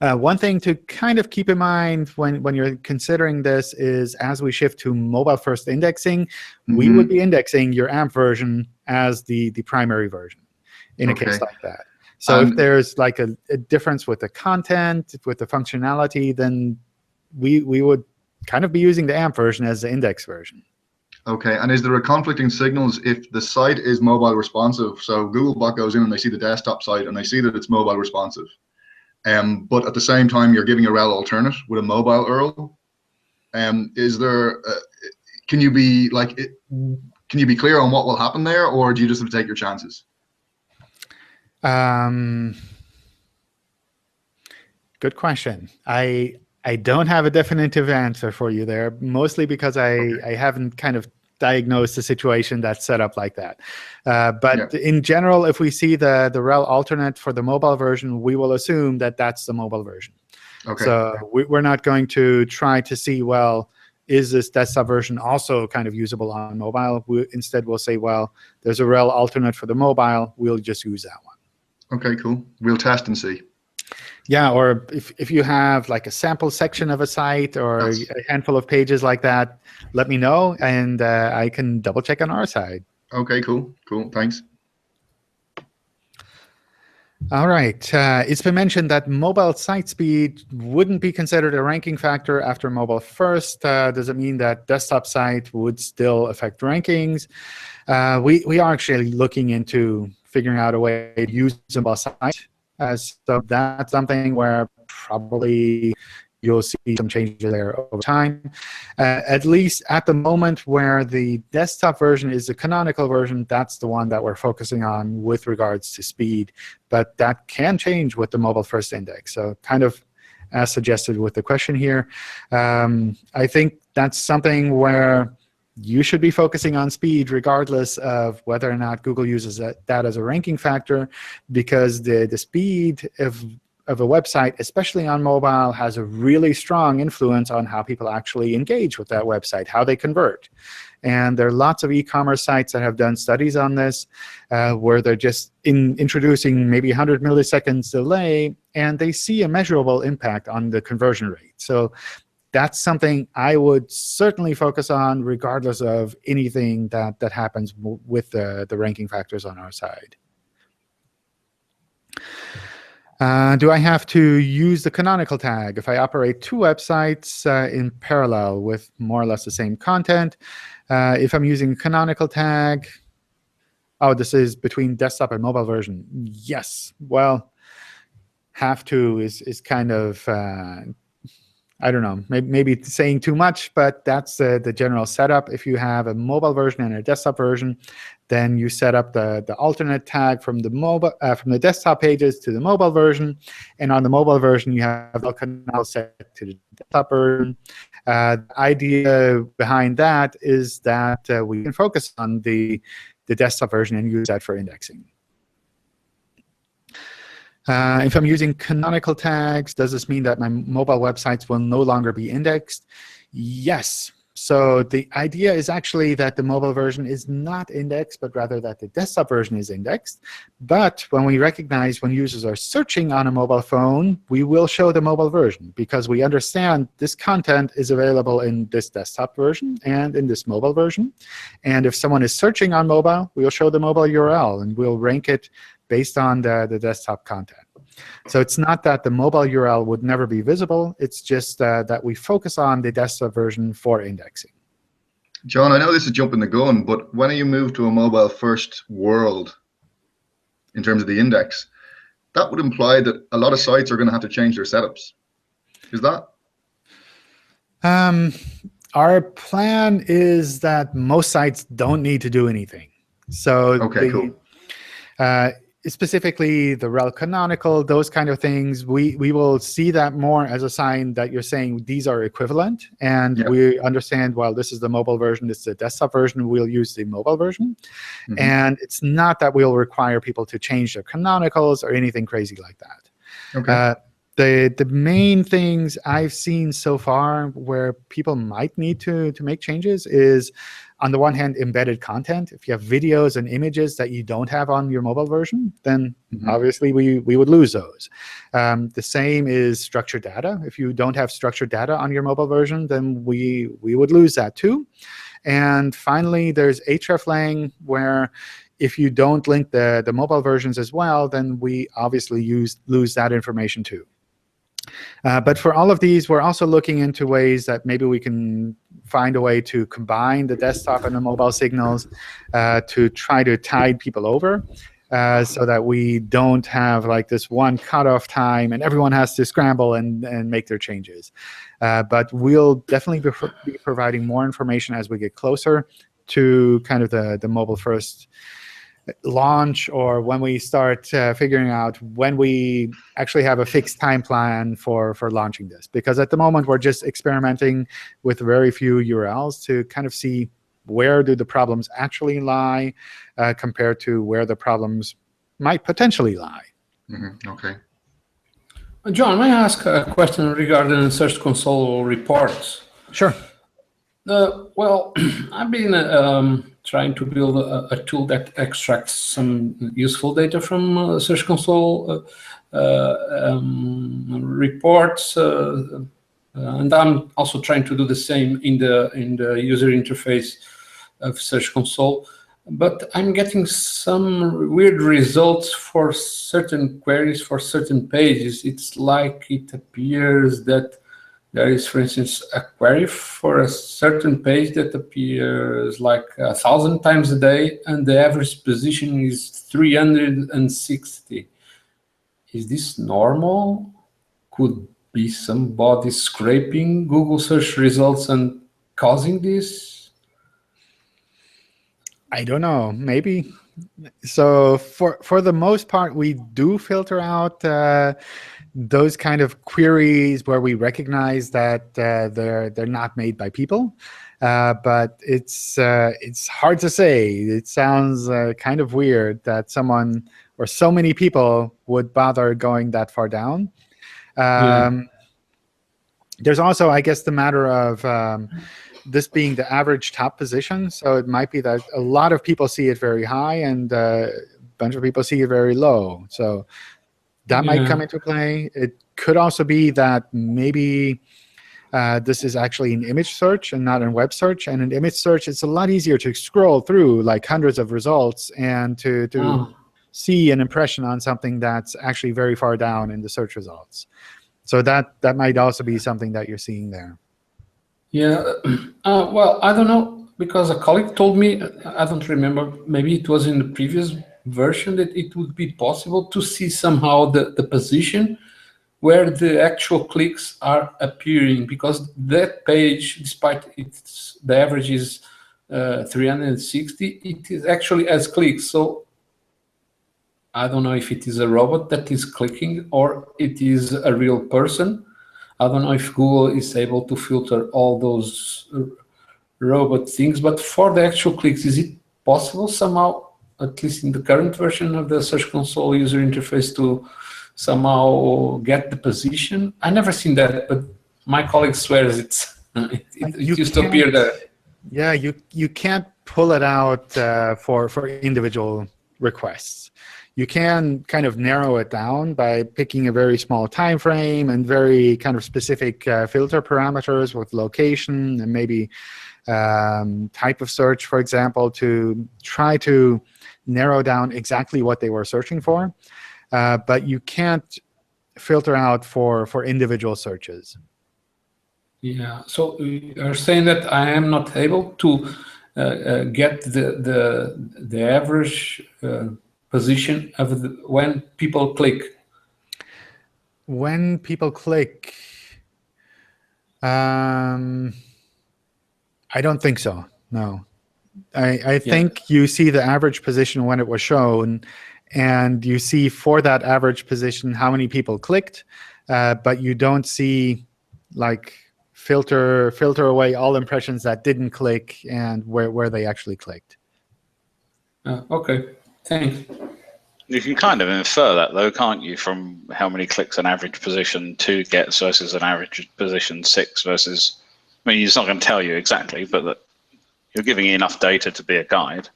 One thing to kind of keep in mind when you're considering this is as we shift to mobile-first indexing, we would be indexing your AMP version as the primary version in a case like that. So if there's like a difference with the content, with the functionality, then we would kind of be using the AMP version as the index version. Okay, and is there a conflicting signals if the site is mobile responsive? So Googlebot goes in and they see the desktop site and they see that it's mobile responsive. But at the same time, you're giving a rel alternate with a mobile URL. Is there? Can you be like? Can you be clear on what will happen there, or do you just have to take your chances? Good question. I don't have a definitive answer for you there, mostly because I haven't kind of diagnosed the situation that's set up like that. But in general, if we see the rel alternate for the mobile version, we will assume that that's the mobile version. Okay. So we're not going to try to see, well, is this desktop version also kind of usable on mobile? Instead, we'll say, well, there's a rel alternate for the mobile. We'll just use that one. Okay, cool. We'll test and see. Yeah, or if you have like a sample section of a site or a handful of pages like that, let me know, and I can double check on our side. Okay, cool. Cool, thanks. All right. It's been mentioned that mobile site speed wouldn't be considered a ranking factor after mobile first. Does it mean that desktop site would still affect rankings? We are actually looking into figuring out a way to use mobile site. So that's something where probably you'll see some changes there over time. At least at the moment where the desktop version is the canonical version, that's the one that we're focusing on with regards to speed. But that can change with the mobile first index. So kind of as suggested with the question here, I think that's something where you should be focusing on speed regardless of whether or not Google uses that as a ranking factor, because the speed of a website, especially on mobile, has a really strong influence on how people actually engage with that website, how they convert. And there are lots of e-commerce sites that have done studies on this where they're just introducing maybe 100 milliseconds delay, and they see a measurable impact on the conversion rate. So that's something I would certainly focus on regardless of anything that happens with the ranking factors on our side. Do I have to use the canonical tag if I operate two websites in parallel with more or less the same content? If I'm using canonical tag, oh, this is between desktop and mobile version. Yes. Well, have to is kind of I don't know, maybe saying too much, but that's the general setup. If you have a mobile version and a desktop version, then you set up the alternate tag from the desktop pages to the mobile version, and on the mobile version you have the canonical set to the desktop version. The idea behind that is that we can focus on the desktop version and use that for indexing. If I'm using canonical tags, does this mean that my mobile websites will no longer be indexed? Yes. So the idea is actually that the mobile version is not indexed, but rather that the desktop version is indexed. But when we recognize when users are searching on a mobile phone, we will show the mobile version because we understand this content is available in this desktop version and in this mobile version. And if someone is searching on mobile, we'll show the mobile URL, and we'll rank it based on the desktop content. So it's not that the mobile URL would never be visible. It's just that we focus on the desktop version for indexing. John, I know this is jumping the gun, but when you move to a mobile-first world in terms of the index, that would imply that a lot of sites are going to have to change their setups. Is that? Our plan is that most sites don't need to do anything. So okay, cool. Specifically the rel canonical, those kind of things, we will see that more as a sign that you're saying these are equivalent. And we understand, well, this is the mobile version, this is the desktop version, we'll use the mobile version. And it's not that we'll require people to change their canonicals or anything crazy like that. Okay. The main things I've seen so far where people might need to make changes is on the one hand, embedded content. If you have videos and images that you don't have on your mobile version, then obviously we would lose those. The same is structured data. If you don't have structured data on your mobile version, then we would lose that too. And finally, there's hreflang, where if you don't link the mobile versions as well, then we obviously lose that information too. But for all of these, we're also looking into ways that maybe we can find a way to combine the desktop and the mobile signals to try to tide people over, so that we don't have like this one cutoff time and everyone has to scramble and make their changes. But we'll definitely be providing more information as we get closer to kind of the mobile-first launch, or when we start figuring out when we actually have a fixed time plan for launching this. Because at the moment, we're just experimenting with very few URLs to kind of see where do the problems actually lie compared to where the problems might potentially lie. OK. John, may I ask a question regarding Search Console reports? Sure. Well, I've been trying to build a tool that extracts some useful data from Search Console reports, and I'm also trying to do the same in the user interface of Search Console. But I'm getting some weird results for certain queries for certain pages. It's like it appears that there is, for instance, a query for a certain page that appears like 1,000 times a day, and the average position is 360. Is this normal? Could be somebody scraping Google search results and causing this? I don't know. Maybe. So for the most part, we do filter out those kind of queries where we recognize that they're not made by people. But it's hard to say. It sounds kind of weird that someone or so many people would bother going that far down. There's also, I guess, the matter of this being the average top position. So it might be that a lot of people see it very high and a bunch of people see it very low. So that might come into play. It could also be that maybe this is actually an image search and not a web search. And in image search, it's a lot easier to scroll through like hundreds of results and to see an impression on something that's actually very far down in the search results. So that might also be something that you're seeing there. Yeah, well, I don't know, because a colleague told me, I don't remember, maybe it was in the previous version, that it would be possible to see somehow the position where the actual clicks are appearing, because that page, despite the average is 360, it is actually has clicks. So I don't know if it is a robot that is clicking or it is a real person. I don't know if Google is able to filter all those robot things, but for the actual clicks, is it possible somehow, at least in the current version of the Search Console user interface, to somehow get the position? I never seen that, but my colleague swears it used to appear there. Yeah, you can't pull it out for individual requests. You can kind of narrow it down by picking a very small time frame and very kind of specific filter parameters with location and maybe type of search, for example, to try to narrow down exactly what they were searching for. But you can't filter out for individual searches. Yeah, so you're saying that I am not able to get the average position of when people click? When people click, I don't think so, no. I think you see the average position when it was shown, and you see for that average position how many people clicked, but you don't see like filter away all impressions that didn't click and where they actually clicked. Okay, thanks. You can kind of infer that, though, can't you, from how many clicks an average position 2 gets versus an average position 6 versus... I mean, it's not going to tell you exactly, but that You're giving it enough data to be a guide.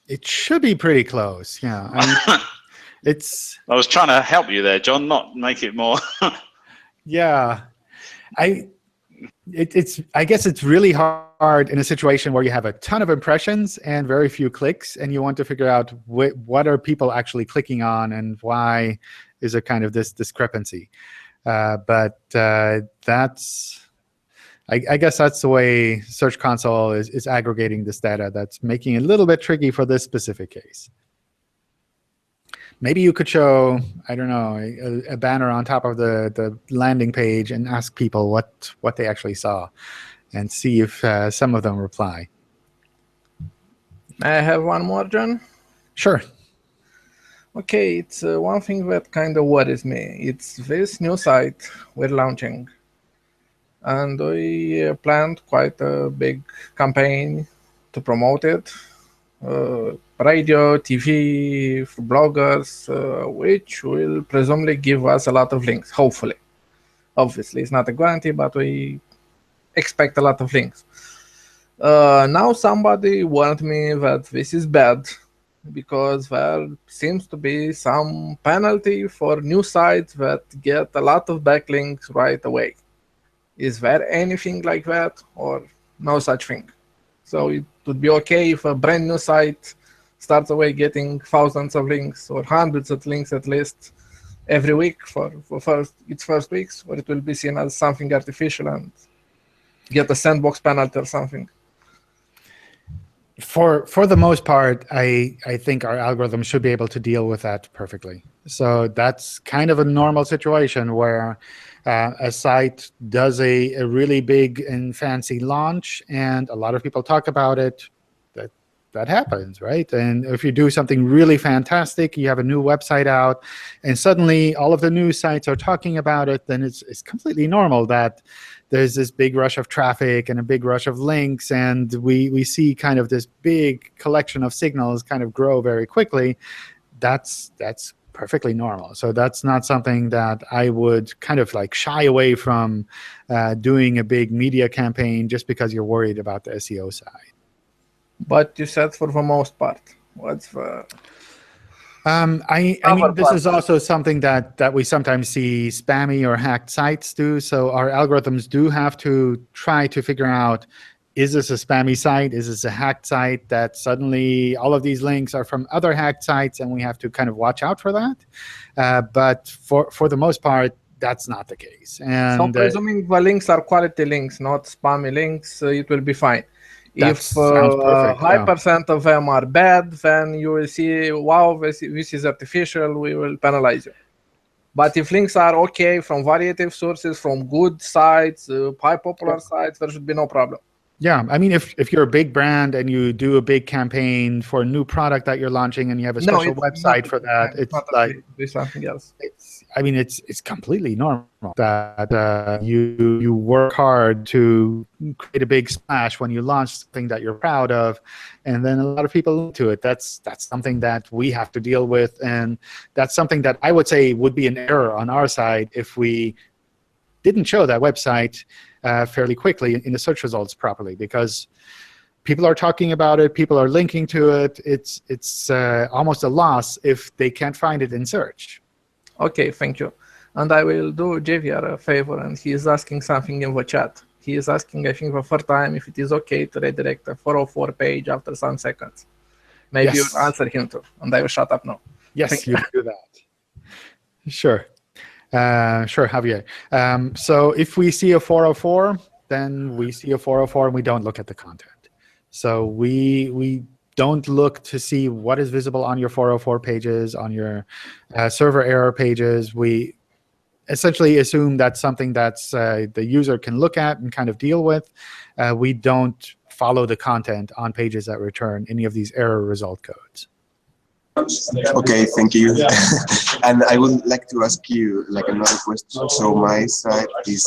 It should be pretty close. Yeah. I was trying to help you there, John, not make it more. Yeah. I guess it's really hard in a situation where you have a ton of impressions and very few clicks, and you want to figure out what are people actually clicking on and why is there kind of this discrepancy. But I guess that's the way Search Console is aggregating this data. That's making it a little bit tricky for this specific case. Maybe you could show, I don't know, a banner on top of the landing page and ask people what they actually saw and see if some of them reply. May I have one more, John? Sure. Okay, it's one thing that kind of worries me. It's this new site we're launching. And we planned quite a big campaign to promote it. Radio, TV, for bloggers, which will presumably give us a lot of links, hopefully. Obviously, it's not a guarantee, but we expect a lot of links. Now somebody warned me that this is bad because there seems to be some penalty for new sites that get a lot of backlinks right away. Is there anything like that or no such thing? So it would be okay if a brand new site starts away getting thousands of links or hundreds of links at least every week for its first weeks, or it will be seen as something artificial and get a sandbox penalty or something? For the most part, I think our algorithm should be able to deal with that perfectly. So that's kind of a normal situation where a site does a really big and fancy launch, and a lot of people talk about it. That happens, right? And if you do something really fantastic, you have a new website out, and suddenly all of the news sites are talking about it, then it's completely normal that there's this big rush of traffic and a big rush of links, and we see kind of this big collection of signals kind of grow very quickly. That's perfectly normal. So that's not something that I would kind of like shy away from doing a big media campaign just because you're worried about the SEO side. But you said for the most part. What's the... I mean, this is also something that we sometimes see spammy or hacked sites do. So our algorithms do have to try to figure out, is this a spammy site? Is this a hacked site that suddenly all of these links are from other hacked sites, and we have to kind of watch out for that? But for the most part, that's not the case. And so presuming the links are quality links, not spammy links, it will be fine. If sounds perfect, high percent of them are bad, then you will see, wow, this is artificial, we will penalize you. But if links are okay from variety of sources, from good sites, high popular sites, there should be no problem. Yeah, I mean, if you're a big brand and you do a big campaign for a new product that you're launching and you have a special website for that, it's like something else. It's completely normal that you work hard to create a big splash when you launch something that you're proud of, and then a lot of people link to it. That's something that we have to deal with, and that's something that I would say would be an error on our side if we didn't show that website fairly quickly in the search results properly, because people are talking about it, people are linking to it. It's almost a loss if they can't find it in search. Okay, thank you. And I will do Javier a favor, and he is asking something in the chat. He is asking, I think, the first time if it is okay to redirect a 404 page after some seconds. Maybe Yes. you answer him too, and I will shut up now. Yes, you can do that. Sure. Sure, Javier. So if we see a 404, then we see a 404 and we don't look at the content. So we don't look to see what is visible on your 404 pages, on your server error pages. We essentially assume that's something that's the user can look at and kind of deal with. We don't follow the content on pages that return any of these error result codes. Okay, thank you. And I would like to ask you like another question. So my site is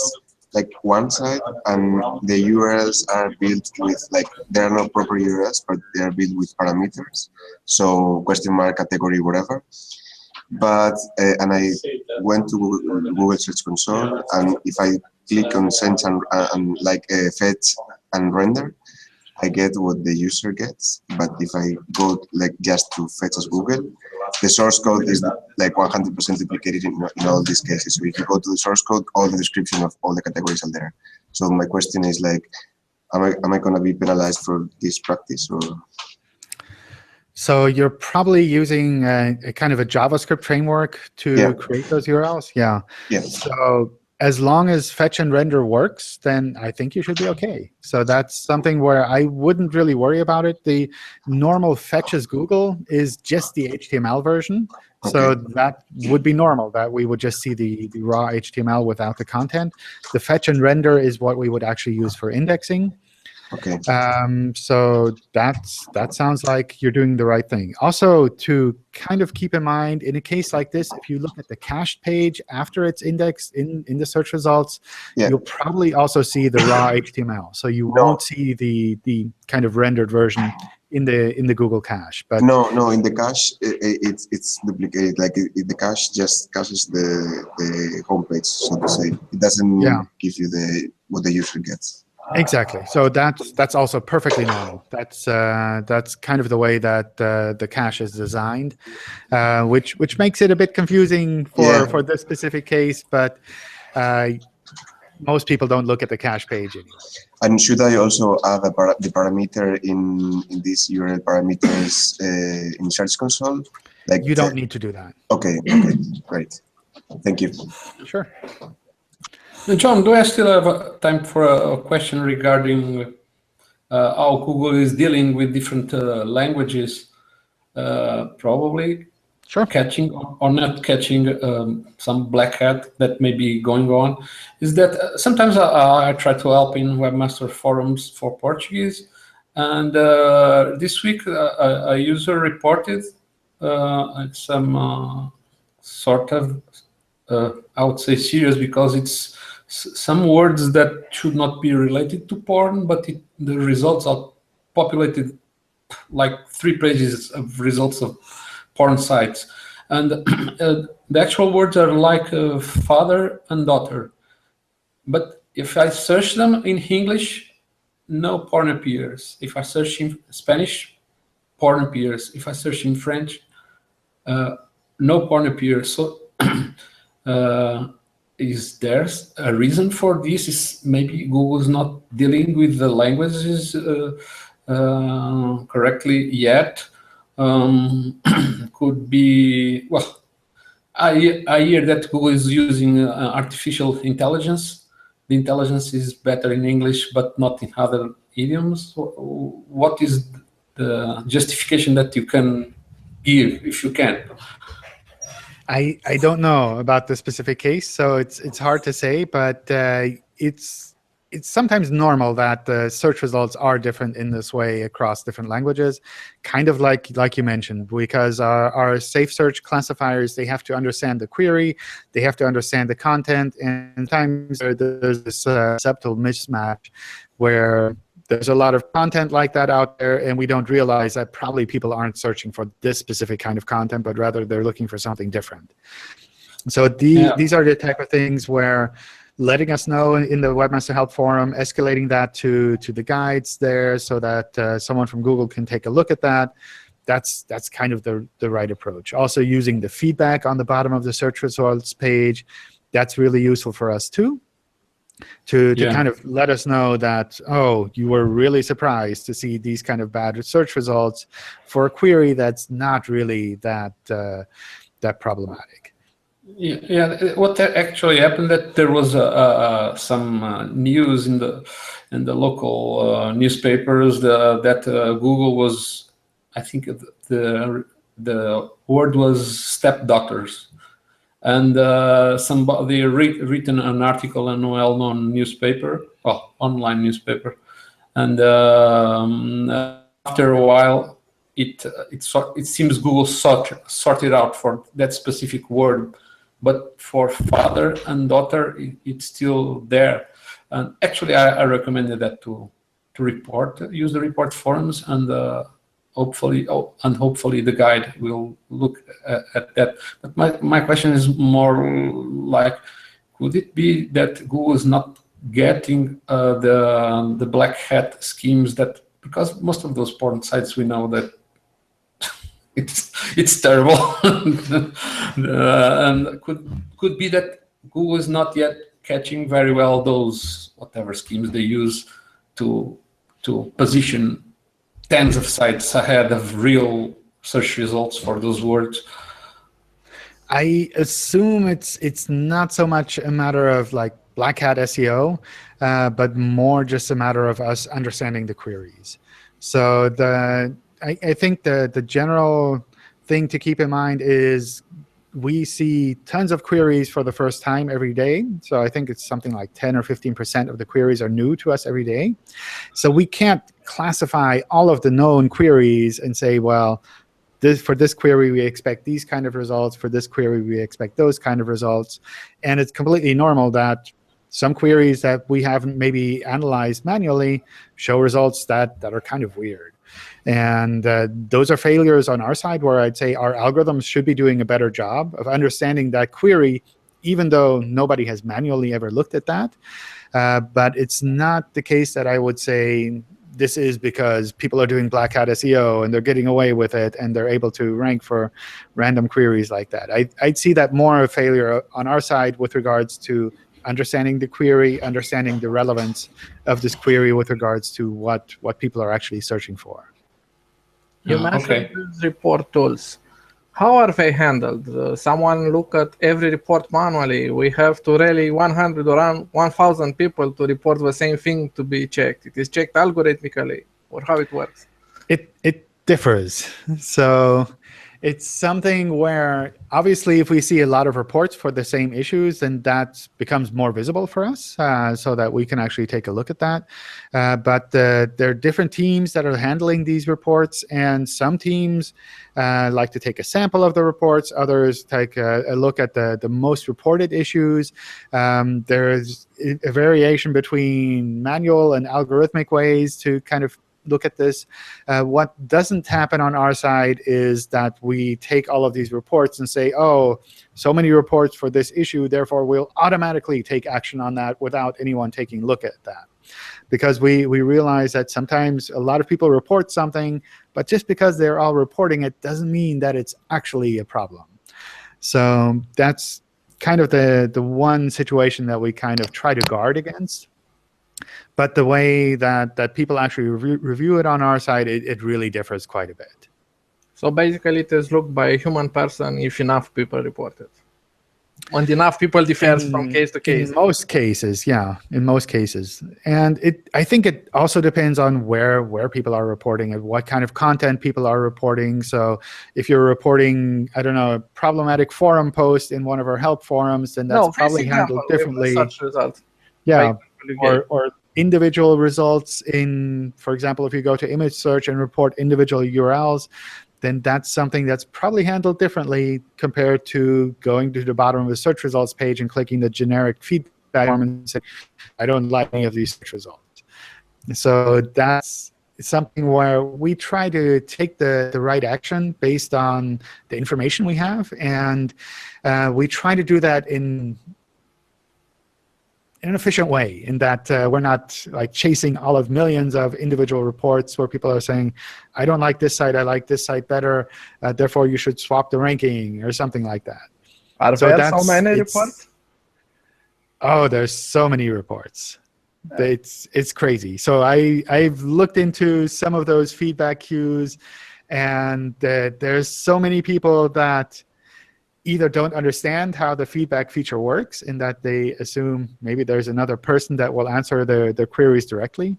like one site, and the URLs are built with like, there are no proper URLs, but they are built with parameters. So question mark, category, whatever. But and I went to Google Search Console, and if I click on send and like fetch and render, I get what the user gets, but if I go like just to fetch as Google, the source code is like 100% duplicated in all these cases. So if you go to the source code, all the description of all the categories are there. So my question is like, am I going to be penalized for this practice or? So you're probably using a kind of a JavaScript framework to create those URLs? Yeah. So as long as fetch and render works, then I think you should be OK. So that's something where I wouldn't really worry about it. The normal fetch as Google is just the HTML version. So that would be normal, that we would just see the raw HTML without the content. The fetch and render is what we would actually use for indexing. So that sounds like you're doing the right thing. Also, to kind of keep in mind, in a case like this, if you look at the cached page after it's indexed in the search results, you'll probably also see the raw HTML. So you won't see the kind of rendered version in the Google cache. But no, in the cache it's duplicated. Like the cache just caches the homepage, so to say. It doesn't give you what the user gets. Exactly. So that's also perfectly normal. That's kind of the way that the cache is designed, which makes it a bit confusing for this specific case. But most people don't look at the cache page anyway. And should I also add the parameter in these URL parameters in Search Console? Like you don't need to do that. Okay, great. Thank you. Sure. John, do I still have time for a question regarding how Google is dealing with different languages, probably catching or not catching some black hat that may be going on? Is that sometimes I try to help in Webmaster forums for Portuguese, and this week a user reported some sort of, I would say, serious, because it's some words that should not be related to porn, but the results are populated like 3 pages of results of porn sites. And the actual words are like father and daughter. But if I search them in English, no porn appears. If I search in Spanish, porn appears. If I search in French, no porn appears. So is there a reason for this? Is maybe Google's not dealing with the languages correctly yet? Could be, well, I hear that Google is using artificial intelligence. The intelligence is better in English, but not in other idioms. What is the justification that you can give, if you can? I don't know about the specific case, so it's hard to say, but it's sometimes normal that the search results are different in this way across different languages, kind of like you mentioned, because our safe search classifiers, they have to understand the query, they have to understand the content, and sometimes there's this subtle mismatch where there's a lot of content like that out there, and we don't realize that probably people aren't searching for this specific kind of content, but rather they're looking for something different. So these are the type of things where letting us know in the Webmaster Help Forum, escalating that to the guides there so that someone from Google can take a look at that, that's kind of the right approach. Also using the feedback on the bottom of the search results page, that's really useful for us too. To kind of let us know that, oh, you were really surprised to see these kind of bad search results for a query that's not really that problematic. Yeah. What actually happened, that there was some news in the local newspapers that Google was, I think the word was stepdaughters. And somebody written an article in a well-known newspaper, online newspaper, and after a while, it seems Google sorted out for that specific word, but for father and daughter, it's still there. And actually, I recommended that to use the report forums, and hopefully the guide will look at that. But my question is more like, could it be that Google is not getting the black hat schemes that because most of those porn sites we know that it's terrible, and could be that Google is not yet catching very well those whatever schemes they use to position tens of sites ahead of real search results for those words. I assume it's not so much a matter of like black hat SEO, but more just a matter of us understanding the queries. So I think the general thing to keep in mind is we see tons of queries for the first time every day. So I think it's something like 10 or 15% of the queries are new to us every day. So we can't classify all of the known queries and say, well, for this query, we expect these kind of results. For this query, we expect those kind of results. And it's completely normal that some queries that we haven't maybe analyzed manually show results that are kind of weird. And those are failures on our side where I'd say our algorithms should be doing a better job of understanding that query, even though nobody has manually ever looked at that. But it's not the case that I would say this is because people are doing black hat SEO and they're getting away with it and they're able to rank for random queries like that. I'd see that more a failure on our side with regards to understanding the query, understanding the relevance of this query with regards to what people are actually searching for. You mentioned these report tools. How are they handled? Someone look at every report manually. We have to rally 100 or 1,000 people to report the same thing to be checked. It is checked algorithmically, or how it works? It differs. So it's something where, obviously, if we see a lot of reports for the same issues, then that becomes more visible for us so that we can actually take a look at that. But there are different teams that are handling these reports, and some teams like to take a sample of the reports. Others take a look at the most reported issues. There's a variation between manual and algorithmic ways to kind of look at this. What doesn't happen on our side is that we take all of these reports and say, oh, so many reports for this issue, therefore we'll automatically take action on that without anyone taking a look at that. Because we realize that sometimes a lot of people report something, but just because they're all reporting it doesn't mean that it's actually a problem. So that's kind of the one situation that we kind of try to guard against. But the way that people actually review it on our side, it really differs quite a bit. So basically, it is looked by a human person if enough people report it. And enough people differs from case to case. In most cases, yeah, in most cases. And I think it also depends on where people are reporting it, what kind of content people are reporting. So if you're reporting, I don't know, a problematic forum post in one of our help forums, then that's probably handled differently. Such results. Yeah, or individual results in, for example, if you go to image search and report individual URLs, then that's something that's probably handled differently compared to going to the bottom of the search results page and clicking the generic feedback form and saying, I don't like any of these search results. So that's something where we try to take the right action based on the information we have, and we try to do that in an efficient way, in that we're not like chasing all of millions of individual reports where people are saying, I don't like this site, I like this site better, therefore you should swap the ranking or something like that. Are there so many reports? Oh, there's so many reports. It's crazy. So I've looked into some of those feedback queues, and there's so many people that either don't understand how the feedback feature works, in that they assume maybe there's another person that will answer their queries directly,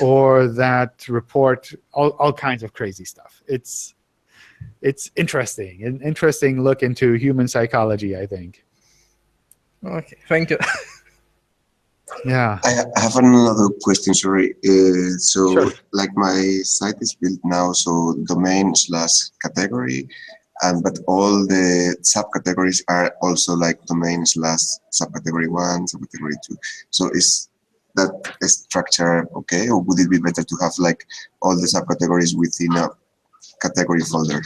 or that report all kinds of crazy stuff. It's interesting, an interesting look into human psychology, I think. Okay, thank you. Yeah. I have another question, sorry. Sure. Like my site is built now, so domain/category, but all the subcategories are also like domain/subcategory 1, subcategory 2. So is that structure okay, or would it be better to have like all the subcategories within a category folder?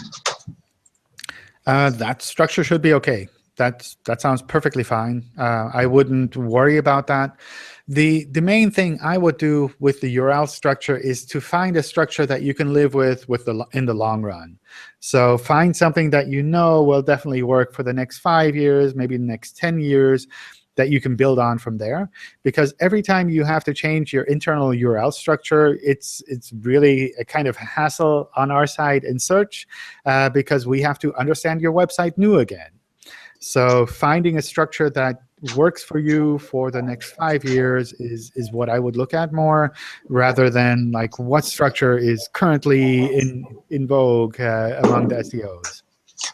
That structure should be okay. that sounds perfectly fine. I wouldn't worry about that. The main thing I would do with the URL structure is to find a structure that you can live with in the long run. So find something that you know will definitely work for the next 5 years, maybe the next 10 years, that you can build on from there. Because every time you have to change your internal URL structure, it's really a kind of hassle on our side in search, because we have to understand your website new again. So finding a structure that works for you for the next 5 years is what I would look at more, rather than like what structure is currently in vogue among the SEOs.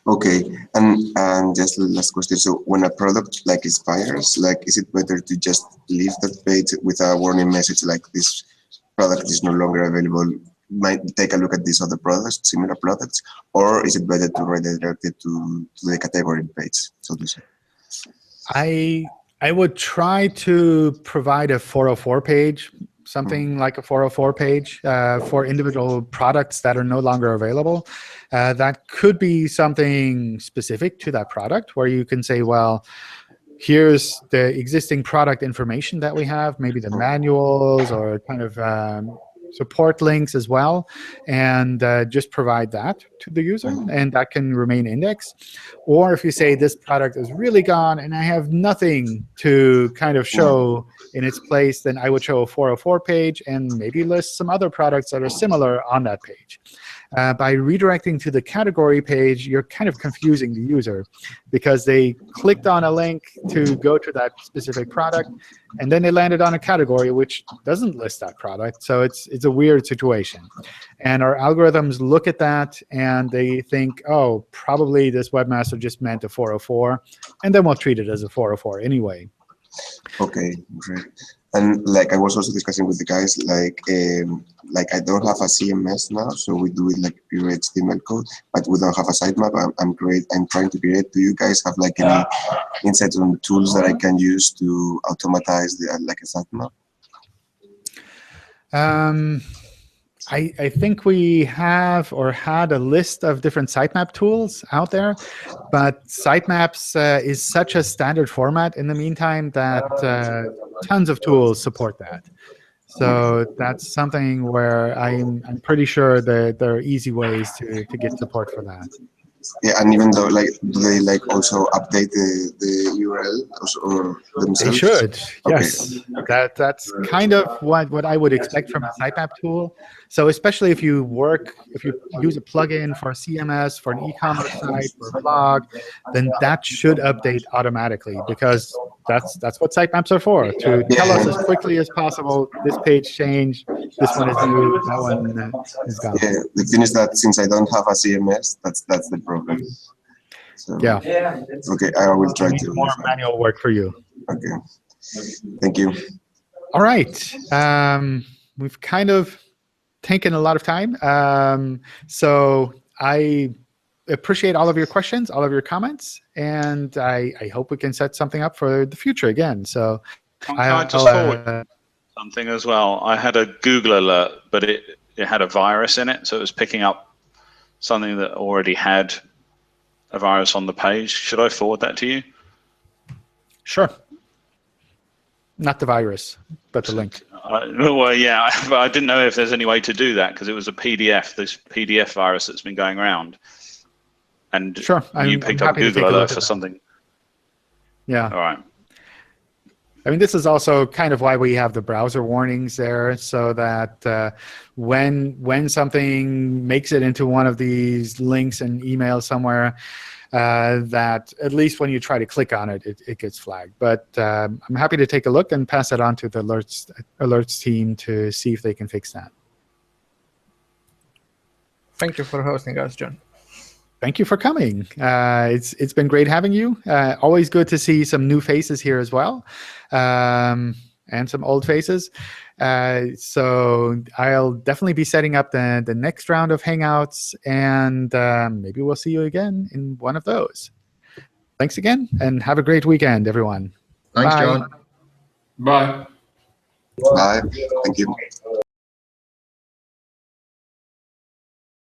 Okay, and just last question. So when a product like expires, like is it better to just leave that page with a warning message like this product is no longer available? Might take a look at these other products, similar products, or is it better to redirect it to the category page, so to say? I would try to provide a 404 page, something like a 404 page for individual products that are no longer available. That could be something specific to that product, where you can say, well, here's the existing product information that we have, maybe the manuals or kind of support links as well, and just provide that to the user, and that can remain indexed. Or if you say this product is really gone and I have nothing to kind of show in its place, then I would show a 404 page and maybe list some other products that are similar on that page. By redirecting to the category page, you're kind of confusing the user, because they clicked on a link to go to that specific product, and then they landed on a category which doesn't list that product. So it's a weird situation. And our algorithms look at that, and they think, oh, probably this webmaster just meant a 404, and then we'll treat it as a 404 anyway. Okay, great. And like I was also discussing with the guys, like I don't have a CMS now, so we do it like pure HTML code, but we don't have a sitemap. I'm trying to create. Do you guys have like any insights on tools that I can use to automatize like a sitemap? I think we have or had a list of different sitemap tools out there, but sitemaps is such a standard format in the meantime that tons of tools support that. So that's something where I'm pretty sure that there are easy ways to get support for that. Yeah, and even though like do they like also update the URL or themselves? They should. Okay. Yes. That's kind of what I would expect from a sitemap tool. So especially if you use a plugin for a CMS, for an e-commerce site, for a blog, then that should update automatically, because that's what sitemaps are for, to tell us as quickly as possible, this page changed, this one is new, that one is gone. Yeah, the thing is that since I don't have a CMS, that's the problem. So, yeah. Okay, I will try to. More manual work for you. Okay. Thank you. All right. We've kind of taken a lot of time. So I appreciate all of your questions, all of your comments, and I hope we can set something up for the future again. So I just forward something as well. I had a Google alert, but it had a virus in it, so it was picking up something that already had a virus on the page. Should I forward that to you? Sure. Not the virus, but the link. Well, yeah, but I didn't know if there's any way to do that, because it was a PDF, this PDF virus that's been going around. And sure, you picked up Google alert for something. Yeah. All right. I mean, this is also kind of why we have the browser warnings there, so that when something makes it into one of these links and emails somewhere, that at least when you try to click on it, it gets flagged. But I'm happy to take a look and pass it on to the alerts team to see if they can fix that. Thank you for hosting us, John. Thank you for coming. It's been great having you. Always good to see some new faces here as well, and some old faces. So I'll definitely be setting up the next round of Hangouts, and maybe we'll see you again in one of those. Thanks again, and have a great weekend, everyone. Thanks, Bye. John. Bye. Bye. Thank you.